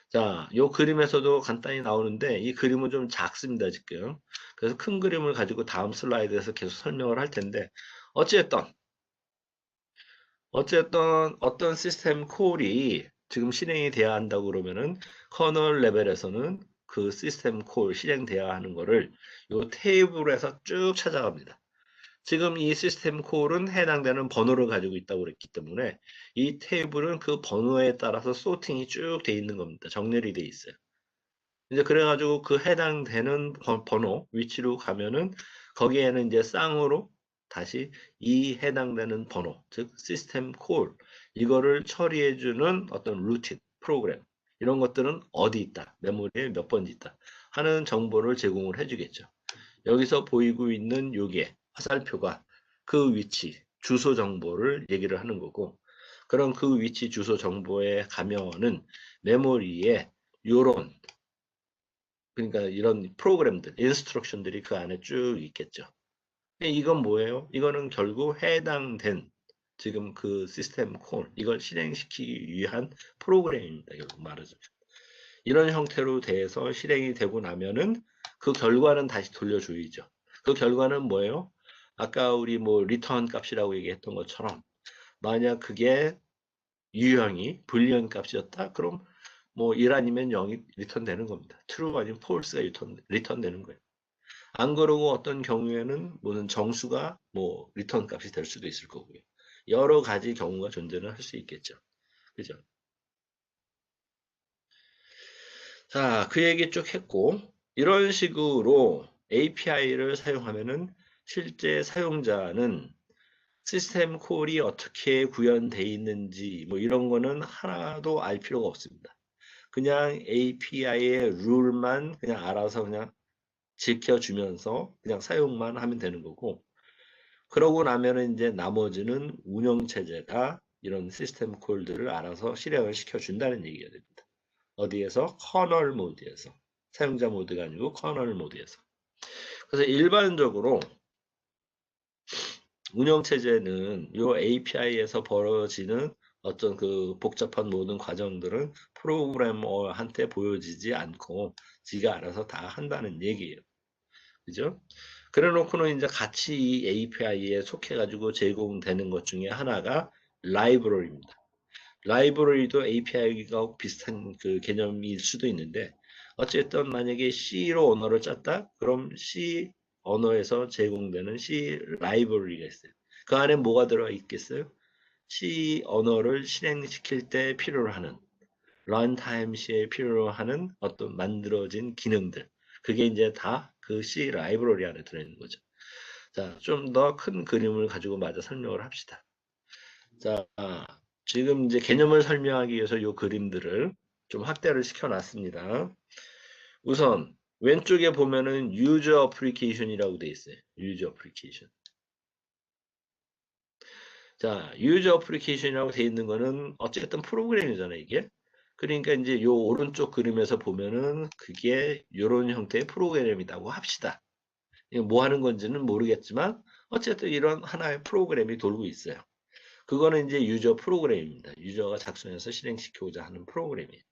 S1: 자, 이 그림에서도 간단히 나오는데 이 그림은 좀 작습니다, 지금. 그래서 큰 그림을 가지고 다음 슬라이드에서 계속 설명을 할 텐데 어찌됐든 어떤 시스템 콜이 지금 실행이 돼야 한다고 그러면은 커널 레벨에서는 그 시스템 콜 실행돼야 하는 거를 요 테이블에서 쭉 찾아갑니다. 지금 이 시스템 콜은 해당되는 번호를 가지고 있다고 그랬기 때문에 이 테이블은 그 번호에 따라서 소팅이 쭉 돼 있는 겁니다. 정렬이 돼 있어요. 이제 그래가지고 그 해당되는 번호, 위치로 가면은 거기에는 이제 쌍으로 다시 이 해당되는 번호, 즉 시스템 콜, 이거를 처리해주는 어떤 루틴, 프로그램, 이런 것들은 어디 있다, 메모리에 몇 번지 있다 하는 정보를 제공을 해주겠죠. 여기서 보이고 있는 요게 화살표가 그 위치, 주소 정보를 얘기를 하는 거고, 그럼 그 위치 주소 정보에 가면은 메모리에 요런, 그러니까 이런 프로그램들, 인스트럭션들이 그 안에 쭉 있겠죠. 이건 뭐예요? 이거는 결국 해당된 지금 그 시스템 콜, 이걸 실행시키기 위한 프로그램입니다. 결국 말하자면. 이런 형태로 돼서 실행이 되고 나면은 그 결과는 다시 돌려줘야죠. 그 결과는 뭐예요? 아까 우리 뭐 리턴 값이라고 얘기했던 것처럼 만약 그게 유형이 불리한 값이었다? 그럼 뭐 1 아니면 0이 리턴 되는 겁니다. true 아니면 false가 리턴 되는 거예요. 안 그러고 어떤 경우에는 무슨 정수가 뭐 리턴 값이 될 수도 있을 거고요. 여러 가지 경우가 존재는 할 수 있겠죠. 그죠? 자, 그 얘기 쭉 했고, 이런 식으로 API를 사용하면은 실제 사용자는 시스템 콜이 어떻게 구현되어 있는지 뭐 이런 거는 하나도 알 필요가 없습니다. 그냥 API의 룰만 그냥 알아서 그냥 지켜주면서 그냥 사용만 하면 되는 거고, 그러고 나면은 이제 나머지는 운영체제가 이런 시스템 콜들을 알아서 실행을 시켜준다는 얘기가 됩니다. 어디에서? 커널 모드에서. 사용자 모드가 아니고 커널 모드에서. 그래서 일반적으로 운영체제는 이 API에서 벌어지는 어떤 그 복잡한 모든 과정들은 프로그래머한테 보여지지 않고 지가 알아서 다 한다는 얘기예요. 그죠? 그래 놓고는 이제 같이 이 API에 속해가지고 제공되는 것 중에 하나가 라이브러리입니다. 라이브러리도 API가 비슷한 그 개념일 수도 있는데, 어쨌든 만약에 C로 언어를 짰다? 그럼 C 언어에서 제공되는 C 라이브러리가 있어요. 그 안에 뭐가 들어 있겠어요? C 언어를 실행시킬 때 필요로 하는 런타임 C에 필요로 하는 어떤 만들어진 기능들. 그게 이제 다 그 C 라이브러리 안에 들어있는 거죠. 자, 좀 더 큰 그림을 가지고 마저 설명을 합시다. 자, 지금 이제 개념을 설명하기 위해서 이 그림들을 좀 확대를 시켜놨습니다. 우선 왼쪽에 보면은 유저 어플리케이션이라고 되어 있어요. 유저 어플리케이션. 자, 유저 어플리케이션이라고 되어 있는 거는 어쨌든 프로그램이잖아요, 이게. 그러니까 이제 요 오른쪽 그림에서 보면은 그게 이런 형태의 프로그램이라고 합시다. 이게 뭐 하는 건지는 모르겠지만 어쨌든 이런 하나의 프로그램이 돌고 있어요. 그거는 이제 유저 프로그램입니다. 유저가 작성해서 실행시키고자 하는 프로그램이에요.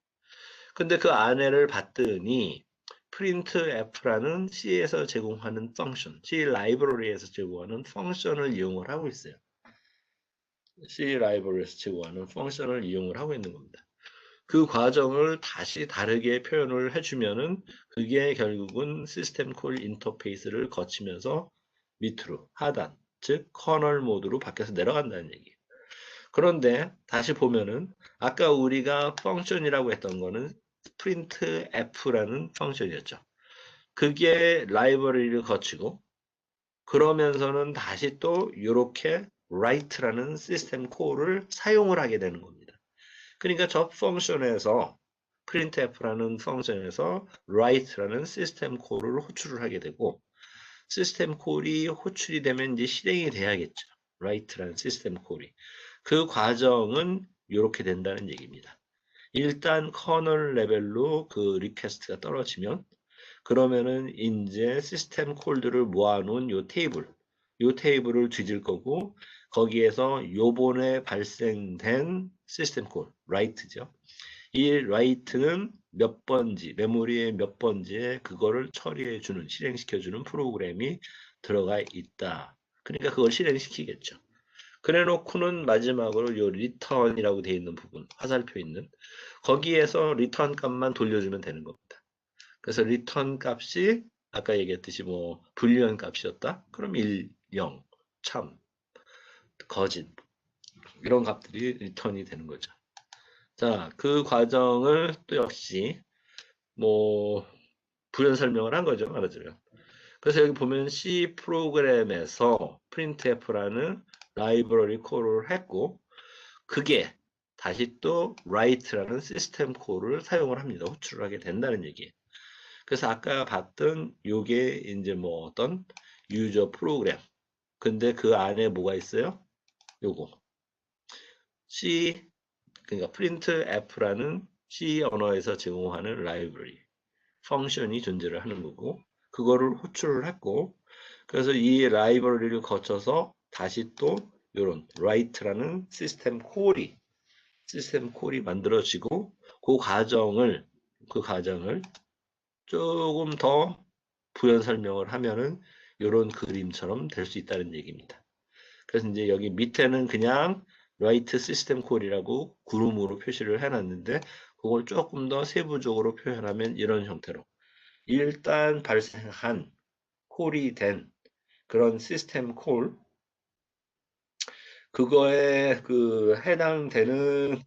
S1: 근데 그 안에를 봤더니 printf라는 C에서 제공하는 펑션, C 라이브러리에서 제공하는 펑션을 이용을 하고 있어요. C 라이브러리에서 제공하는 펑션을 이용을 하고 있는 겁니다. 그 과정을 다시 다르게 표현을 해주면은 그게 결국은 시스템 콜 인터페이스를 거치면서 밑으로 하단, 즉 커널 모드로 바뀌어서 내려간다는 얘기예요. 그런데 다시 보면은 아까 우리가 펑션이라고 했던 거는 printf라는 펑션이었죠. 그게 라이브러리를 거치고 그러면서는 다시 또 이렇게 write라는 시스템 콜을 사용을 하게 되는 겁니다. 그러니까 저 펑션에서 printf라는 펑션에서 write라는 시스템 콜을 호출을 하게 되고 시스템 콜이 호출이 되면 이제 실행이 돼야겠죠. write라는 시스템 콜이. 그 과정은 이렇게 된다는 얘기입니다. 일단 커널 레벨로 그 리퀘스트가 떨어지면 그러면은 이제 시스템 콜들을 모아놓은 요 테이블을 뒤질 거고 거기에서 요번에 발생된 시스템 콜, write죠. 이 write는 몇 번지, 메모리의 몇 번지에 그거를 처리해주는, 실행시켜주는 프로그램이 들어가 있다. 그러니까 그걸 실행시키겠죠. 그래 놓고는 마지막으로 요 return이라고 되어 있는 부분, 화살표 있는 거기에서 return 값만 돌려주면 되는 겁니다. 그래서 return 값이 아까 얘기했듯이 뭐 불리한 값이었다. 그럼 1, 0, 참, 거짓 이런 값들이 return이 되는 거죠. 자, 그 과정을 또 역시 뭐 부연 설명을 한 거죠, 말하자면. 그래서 여기 보면 C 프로그램에서 printf라는 라이브러리 콜을 했고, 그게 다시 또 write라는 시스템 콜을 사용을 합니다. 호출을 하게 된다는 얘기예요. 그래서 아까 봤던 요게 이제 뭐 어떤 유저 프로그램. 근데 그 안에 뭐가 있어요? 요거. C, 그러니까 printf라는 C 언어에서 제공하는 라이브러리, 펑션이 존재를 하는 거고, 그거를 호출을 했고, 그래서 이 라이브러리를 거쳐서 다시 또 요런 write라는 시스템 콜이 만들어지고, 그 과정을 조금 더 부연 설명을 하면은 요런 그림처럼 될 수 있다는 얘기입니다. 그래서 이제 여기 밑에는 그냥 write 시스템 콜이라고 구름으로 표시를 해놨는데, 그걸 조금 더 세부적으로 표현하면 이런 형태로 일단 발생한 콜이 된 그런 시스템 콜, 그거에 그 해당되는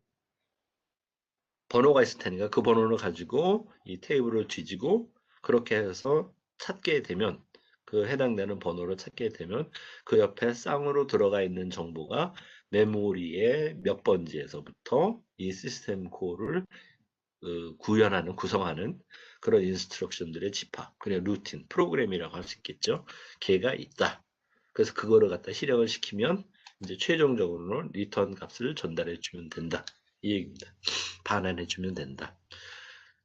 S1: 번호가 있을 테니까 그 번호를 가지고 이 테이블을 뒤지고 그렇게 해서 찾게 되면, 그 해당되는 번호를 찾게 되면 그 옆에 쌍으로 들어가 있는 정보가 메모리의 몇 번지에서부터 이 시스템 콜을 구성하는 그런 인스트럭션들의 집합, 그냥 루틴, 프로그램이라고 할 수 있겠죠. 걔가 있다. 그래서 그거를 갖다 실행을 시키면 이제 최종적으로는 리턴 값을 전달해 주면 된다. 이 얘기입니다. 반환해 주면 된다.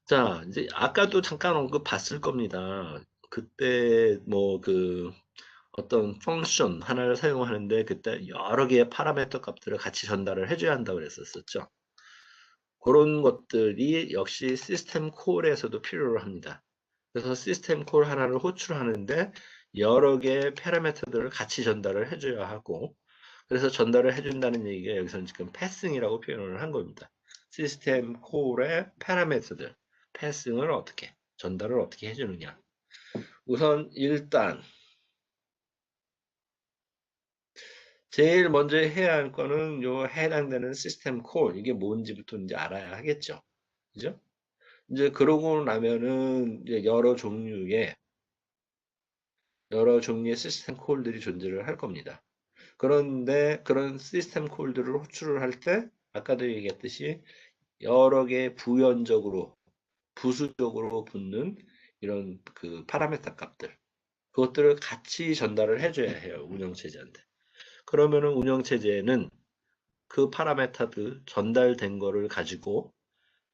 S1: 자, 이제 아까도 잠깐 언급 봤을 겁니다. 그때 뭐 그 어떤 펑션 하나를 사용하는데 그때 여러 개의 파라미터 값들을 같이 전달을 해줘야 한다고 그랬었죠. 그런 것들이 역시 시스템 콜에서도 필요로 합니다. 그래서 시스템 콜 하나를 호출하는데 여러 개의 파라미터들을 같이 전달을 해줘야 하고, 그래서 전달을 해준다는 얘기가 여기서는 지금 패싱이라고 표현을 한 겁니다. 시스템 콜의 파라미터들, 패싱을 어떻게, 전달을 어떻게 해주느냐. 우선 일단 제일 먼저 해야 할 거는 요 해당되는 시스템 콜, 이게 뭔지부터 이제 알아야 하겠죠. 그죠? 이제 그러고 나면은 이제 여러 종류의 시스템 콜들이 존재를 할 겁니다. 그런데 그런 시스템 콜들을 호출을 할 때 아까도 얘기했듯이 여러 개 부수적으로 붙는 이런 그 파라메타 값들, 그것들을 같이 전달을 해줘야 해요, 운영체제한테. 그러면은 운영체제는 그 파라메타들 전달된 거를 가지고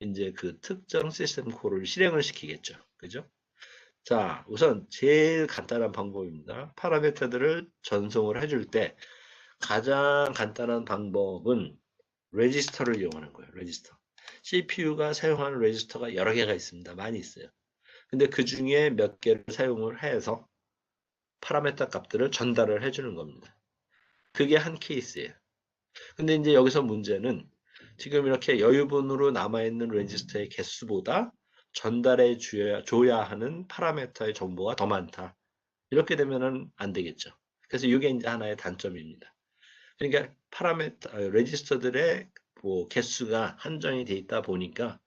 S1: 이제 그 특정 시스템 콜을 실행을 시키겠죠. 그죠? 자, 우선 제일 간단한 방법입니다. 파라미터들을 전송을 해줄 때 가장 간단한 방법은 레지스터를 이용하는 거예요. 레지스터. CPU가 사용하는 레지스터가 여러 개가 있습니다. 많이 있어요. 근데 그 중에 몇 개를 사용을 해서 파라미터 값들을 전달을 해주는 겁니다. 그게 한 케이스예요. 근데 이제 여기서 문제는 지금 이렇게 여유분으로 남아있는 레지스터의 개수보다 전달해 줘야 하는 파라미터의 정보가 더 많다. 이렇게 되면은 안 되겠죠. 그래서 이게 이제 하나의 단점입니다. 그러니까 레지스터들의 뭐 개수가 한정이 돼 있다 보니까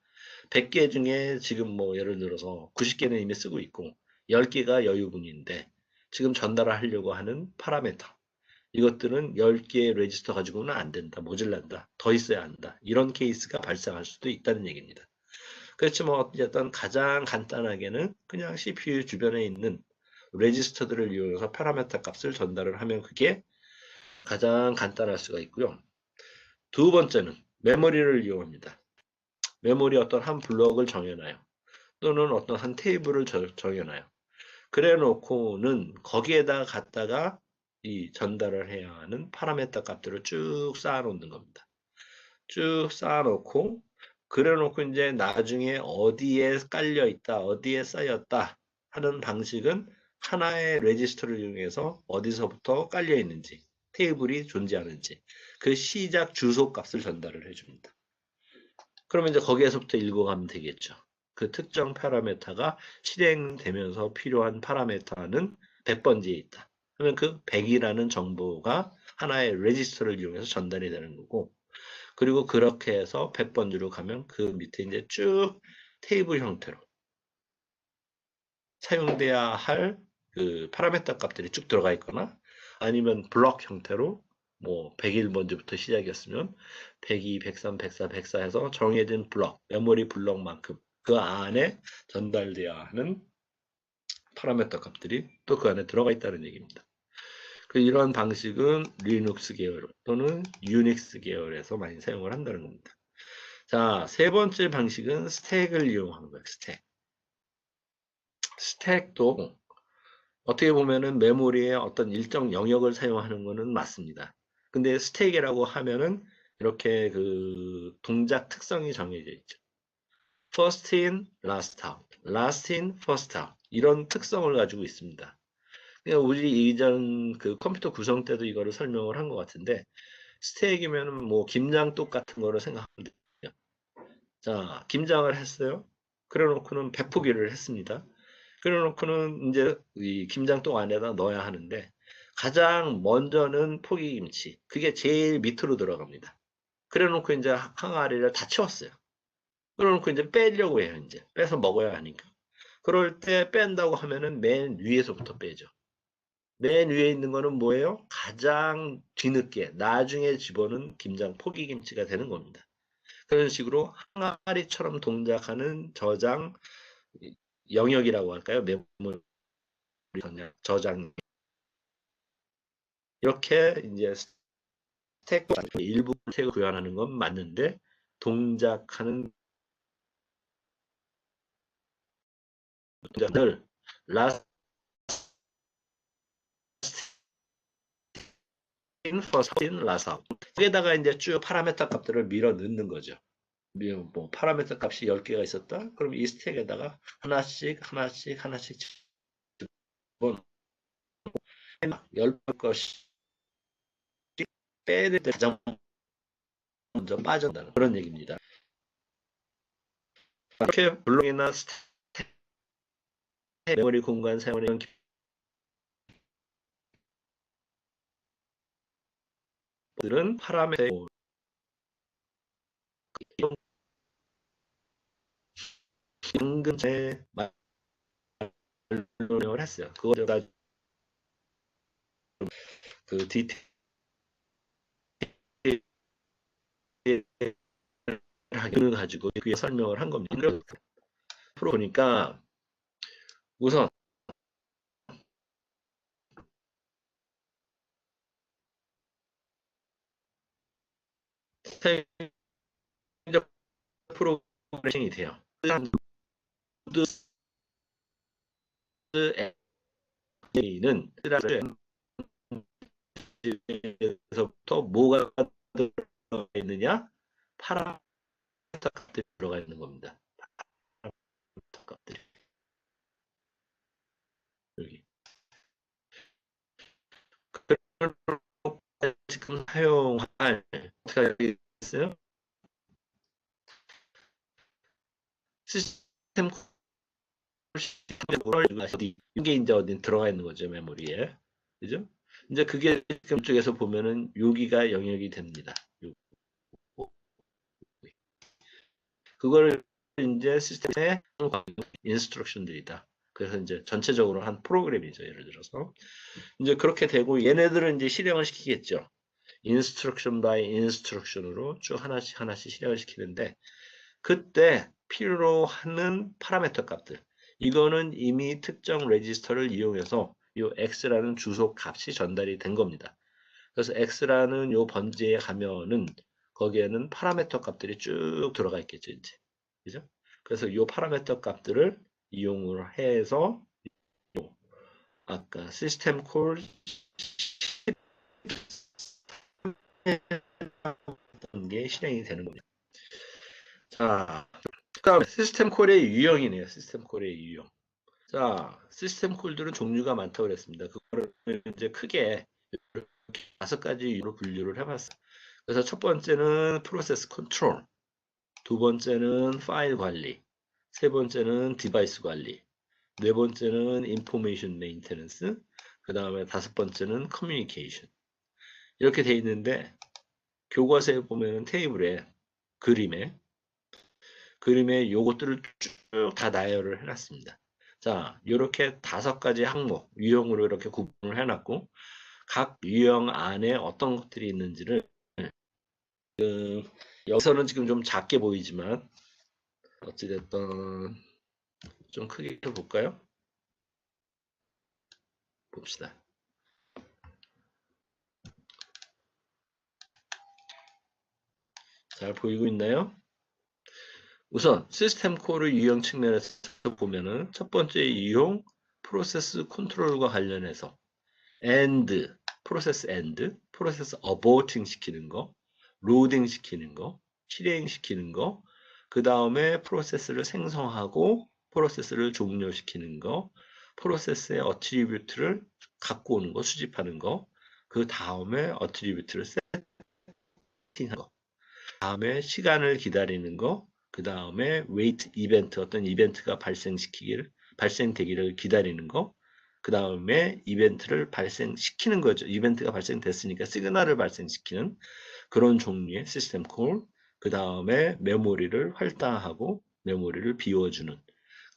S1: 100개 중에 지금 뭐 예를 들어서 90개는 이미 쓰고 있고 10개가 여유분인데 지금 전달을 하려고 하는 파라미터, 이것들은 10개의 레지스터 가지고는 안 된다. 모질란다. 더 있어야 한다. 이런 케이스가 발생할 수도 있다는 얘기입니다. 그렇지만 어쨌든 가장 간단하게는 그냥 CPU 주변에 있는 레지스터들을 이용해서 파라미터 값을 전달을 하면 그게 가장 간단할 수가 있고요. 두 번째는 메모리를 이용합니다. 메모리 어떤 한 블록을 정해놔요. 또는 어떤 한 테이블을 정해놔요. 그래 놓고는 거기에다 갖다가 이 전달을 해야 하는 파라미터 값들을 쭉 쌓아 놓는 겁니다. 쭉 쌓아 놓고 그래 놓고 이제 나중에 어디에 깔려 있다, 어디에 쌓였다 하는 방식은 하나의 레지스터를 이용해서 어디서부터 깔려 있는지, 테이블이 존재하는지 그 시작 주소 값을 전달을 해줍니다. 그러면 이제 거기에서부터 읽어가면 되겠죠. 그 특정 파라메타가 실행되면서 필요한 파라메타는 100번지에 있다. 그러면 그 100이라는 정보가 하나의 레지스터를 이용해서 전달이 되는 거고, 그리고 그렇게 해서 100번지로 가면 그 밑에 이제 쭉 테이블 형태로 사용돼야 할 그 파라미터 값들이 쭉 들어가 있거나 아니면 블록 형태로 뭐 101번째부터 시작이었으면 102, 103, 104, 104 해서 정해진 블록, 메모리 블록만큼 그 안에 전달돼야 하는 파라미터 값들이 또 그 안에 들어가 있다는 얘기입니다. 이런 방식은 리눅스 계열 또는 유닉스 계열에서 많이 사용을 한다는 겁니다. 자, 세 번째 방식은 스택을 이용하는 거예요. 스택. 스택도 어떻게 보면은 메모리의 어떤 일정 영역을 사용하는 것은 맞습니다. 근데 스택이라고 하면은 이렇게 그 동작 특성이 정해져 있죠. first in, last out, last in, first out 이런 특성을 가지고 있습니다. 그러니까 우리 이전 그 컴퓨터 구성 때도 이거를 설명을 한 것 같은데 스택이면은 뭐 김장뚝 같은 거를 생각하면 돼요. 자, 김장을 했어요. 그래 놓고는 배포기를 했습니다. 그래 놓고는 이제 이 김장뚝 안에다 넣어야 하는데 가장 먼저는 포기김치. 그게 제일 밑으로 들어갑니다. 그래 놓고 이제 항아리를 다 채웠어요. 그래 놓고 이제 빼려고 해요, 이제. 빼서 먹어야 하니까. 그럴 때 뺀다고 하면은 맨 위에서부터 빼죠. 맨 위에 있는 거는 뭐예요? 가장 뒤늦게 나중에 집어넣은 김장 포기김치가 되는 겁니다. 그런 식으로 항아리처럼 동작하는 저장 영역이라고 할까요? 메모리 저장 이렇게 이제 스택 일부 스택을 구현하는 건 맞는데 동작하는 동작을 last in, first in, last out 여기다가 이제 쭉 파라메터 값들을 밀어 넣는 거죠. 뭐 파라미터 값이 10개가 있었다. 그럼 이 스택에다가 하나씩 하나씩 하나씩 집어넣고 10것씩 빼야 될 때 가장 먼저 빠진다는 그런 얘기입니다. 이렇게 블록이나 스택 메모리 공간 사용하는 기법들은 파라미터 연금제 설명을 했어요. 그거보다 그 디테일을 가지고 그게 설명을 한 겁니다. 앞으로 보니까 우선 스택적 프로그래밍이 돼요. 는 에서부터 뭐가 들어가 있느냐? 파라미터 값들이 들어가 있는 겁니다. 파라미터 값들이. 여기. 그걸 지금 사용할 어떻게 있어요? 시스템 이게 이제 어디 들어가 있는 거죠, 메모리에. 그죠? 이제 그게 지금 쪽에서 보면은 여기가 영역이 됩니다. 그걸 이제 시스템의 인스트럭션들이다. 그래서 이제 전체적으로 한 프로그램이죠. 예를 들어서. 이제 그렇게 되고 얘네들은 이제 실행을 시키겠죠. 인스트럭션 바이 인스트럭션으로 쭉 하나씩 하나씩 실행을 시키는데 그때 필요로 하는 파라미터 값들 이거는 이미 특정 레지스터를 이용해서 이 x라는 주소 값이 전달이 된 겁니다. 그래서 x라는 요 번지에 가면은 거기에는 파라미터 값들이 쭉 들어가 있겠죠, 이제. 그죠? 그래서 이 파라미터 값들을 이용을 해서 아까 시스템 콜 게 실행이 되는 겁니다. 자, 그다음 시스템 콜의 유형이네요. 시스템 콜의 유형. 자, 시스템 콜들은 종류가 많다고 그랬습니다. 그거를 이제 크게 5가지 유로 분류를 해봤어요. 그래서 첫 번째는 프로세스 컨트롤, 두 번째는 파일 관리, 세 번째는 디바이스 관리, 네 번째는 인포메이션 메인테넌스, 그 다음에 다섯 번째는 커뮤니케이션. 이렇게 돼 있는데 교과서에 보면 테이블에 그림에 요것들을 쭉 다 나열을 해놨습니다. 자, 이렇게 5가지 항목, 유형으로 이렇게 구분을 해놨고, 각 유형 안에 어떤 것들이 있는지를, 여기서는 지금 좀 작게 보이지만, 어찌됐든, 좀 크게 볼까요? 봅시다. 잘 보이고 있나요? 우선 시스템 콜의 유형 측면에서 보면은 첫 번째 유형 프로세스 컨트롤과 관련해서 and, 프로세스 어보팅 시키는 거, 로딩 시키는 거, 실행 시키는 거, 그 다음에 프로세스를 생성하고 프로세스를 종료시키는 거, 프로세스의 어트리뷰트를 갖고 오는 거, 수집하는 거, 그 다음에 어트리뷰트를 세팅하는 거, 다음에 시간을 기다리는 거, 그 다음에 웨이트 이벤트, 어떤 이벤트가 발생되기를 기다리는 거, 그 다음에 이벤트를 발생시키는 거죠. 이벤트가 발생됐으니까 시그널을 발생시키는 그런 종류의 시스템 콜, 그 다음에 메모리를 활당하고 메모리를 비워주는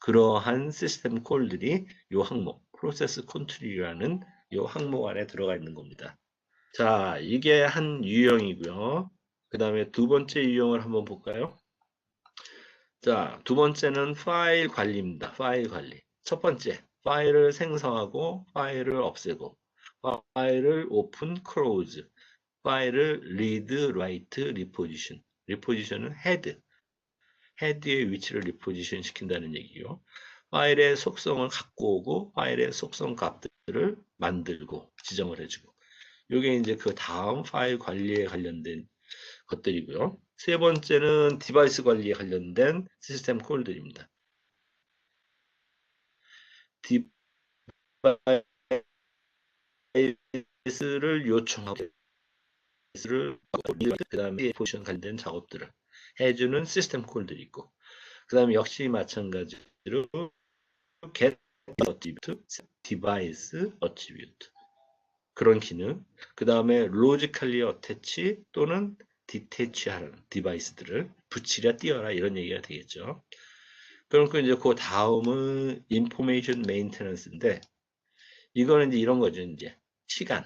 S1: 그러한 시스템 콜들이 이 항목, 프로세스 컨트롤이라는 이 항목 안에 들어가 있는 겁니다. 자, 이게 한 유형이고요. 그 다음에 두 번째 유형을 한번 볼까요? 자, 두 번째는 파일 관리입니다. 파일 관리. 첫 번째, 파일을 생성하고 파일을 없애고 파일을 오픈, 클로즈, 파일을 리드, 라이트, 리포지션. 리포지션은 헤드의 위치를 리포지션 시킨다는 얘기요. 파일의 속성을 갖고 오고 파일의 속성 값들을 만들고 지정을 해주고. 이게 이제 그 다음 파일 관리에 관련된 것들이고요. 세 번째는 디바이스 관리에 관련된 시스템 콜들입니다. 디바이스를 요청하고 그 다음에 포지션 관련된 작업들을 해주는 시스템 콜들이 있고 그 다음에 역시 마찬가지로 get attribute, device attribute 그런 기능 그 다음에 logically attach 또는 detach하는 디바이스들을 붙이랴 띄어라 이런 얘기가 되겠죠. 그러니까 이제 그 다음은 information maintenance인데 이거는 이제 이런 거죠. 이제 시간,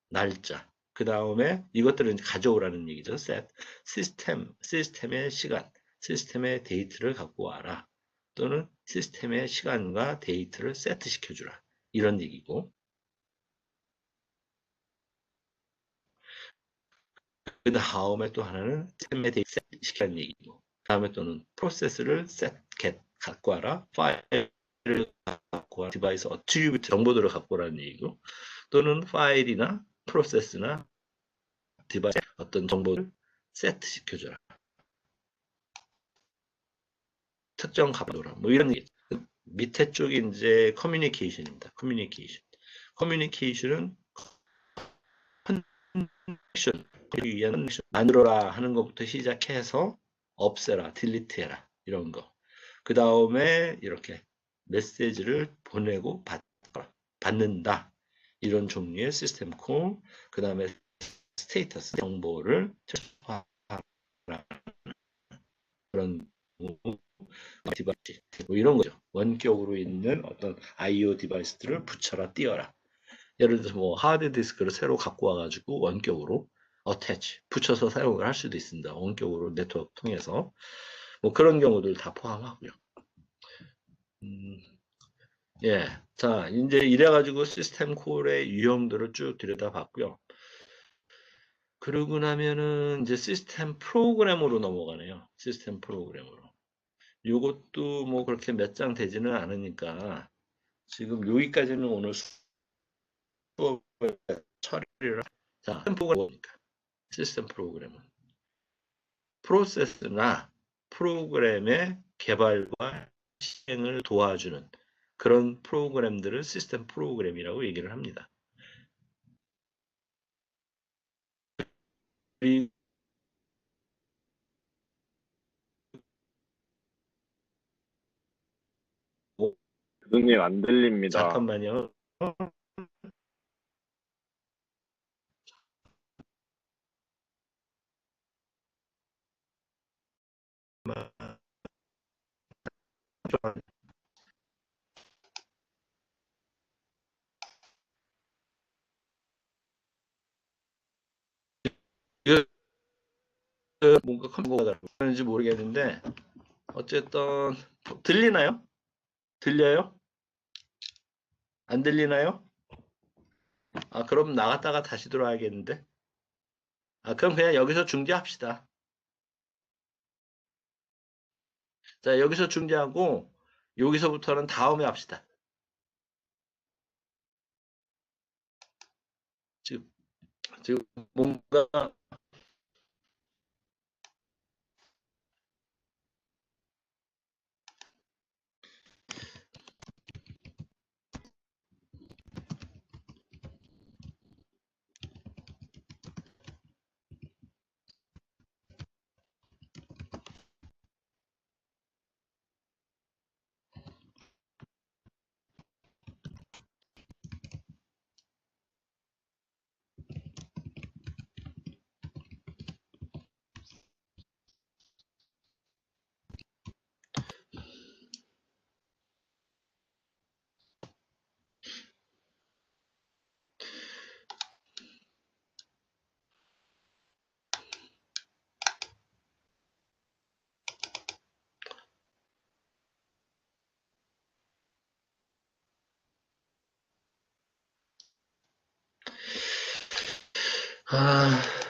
S1: 날짜, 그 다음에 이것들은 가져오라는 얘기죠. set, 시스템의 시간, 시스템의 데이터를 갖고 와라. 또는 시스템의 시간과 데이터를 세트 시켜주라. 이런 얘기고. 그 다음에 또 하나는 시스템의 데이터 세트 시키라는 얘기고. 그 다음에 또는 프로세스를 갖고 와라. 파일을 갖고 와라. 디바이스 어트리뷰트 정보들을 갖고 오라는 얘기고. 또는 파일이나 프로세스나 디바이스 어떤 정보를 세트 시켜줘라. 특정 값으로 뭐 이런 얘기. 밑에 쪽이 이제 커뮤니케이션입니다. 커뮤니케이션은 컨넥션 위한 만들어라 하는 것부터 시작해서 없애라, 딜리트해라 이런 거. 그 다음에 이렇게 메시지를 보내고 받는다 이런 종류의 시스템 콜. 그 다음에 스테이터스 정보를 하라 그런 디바이스 뭐 이런 거죠. 원격으로 있는 어떤 I/O 디바이스들을 붙여라 띄어라. 예를 들어서 뭐 하드디스크를 새로 갖고 와가지고 원격으로 어태치 붙여서 사용을 할 수도 있습니다. 원격으로 네트워크 통해서 뭐 그런 경우들 다 포함하고요. 예, 자 이제 이래가지고 시스템 콜의 유형들을 쭉 들여다봤고요. 그러고 나면은 이제 시스템 프로그램으로 넘어가네요. 시스템 프로그램으로. 요것도 뭐 그렇게 몇 장 되지는 않으니까 지금 여기까지는 오늘 수업을 처리를 자, 시스템 프로그램은 뭡니까? 시스템 프로그램은 프로세스나 프로그램의 개발과 실행을 도와주는 그런 프로그램들을 시스템 프로그램이라고 얘기를 합니다. 그리고
S2: 교수님 안 들립니다.
S1: 잠깐만요. 컴퓨터가 그런지 모르겠는데 어쨌든 들리나요? 들려요? 안 들리나요? 아, 그럼 나갔다가 다시 들어와야겠는데? 아, 그럼 그냥 여기서 중지합시다. 자, 여기서 중지하고 여기서부터는 다음에 합시다. 지금, 지금 뭔가 아,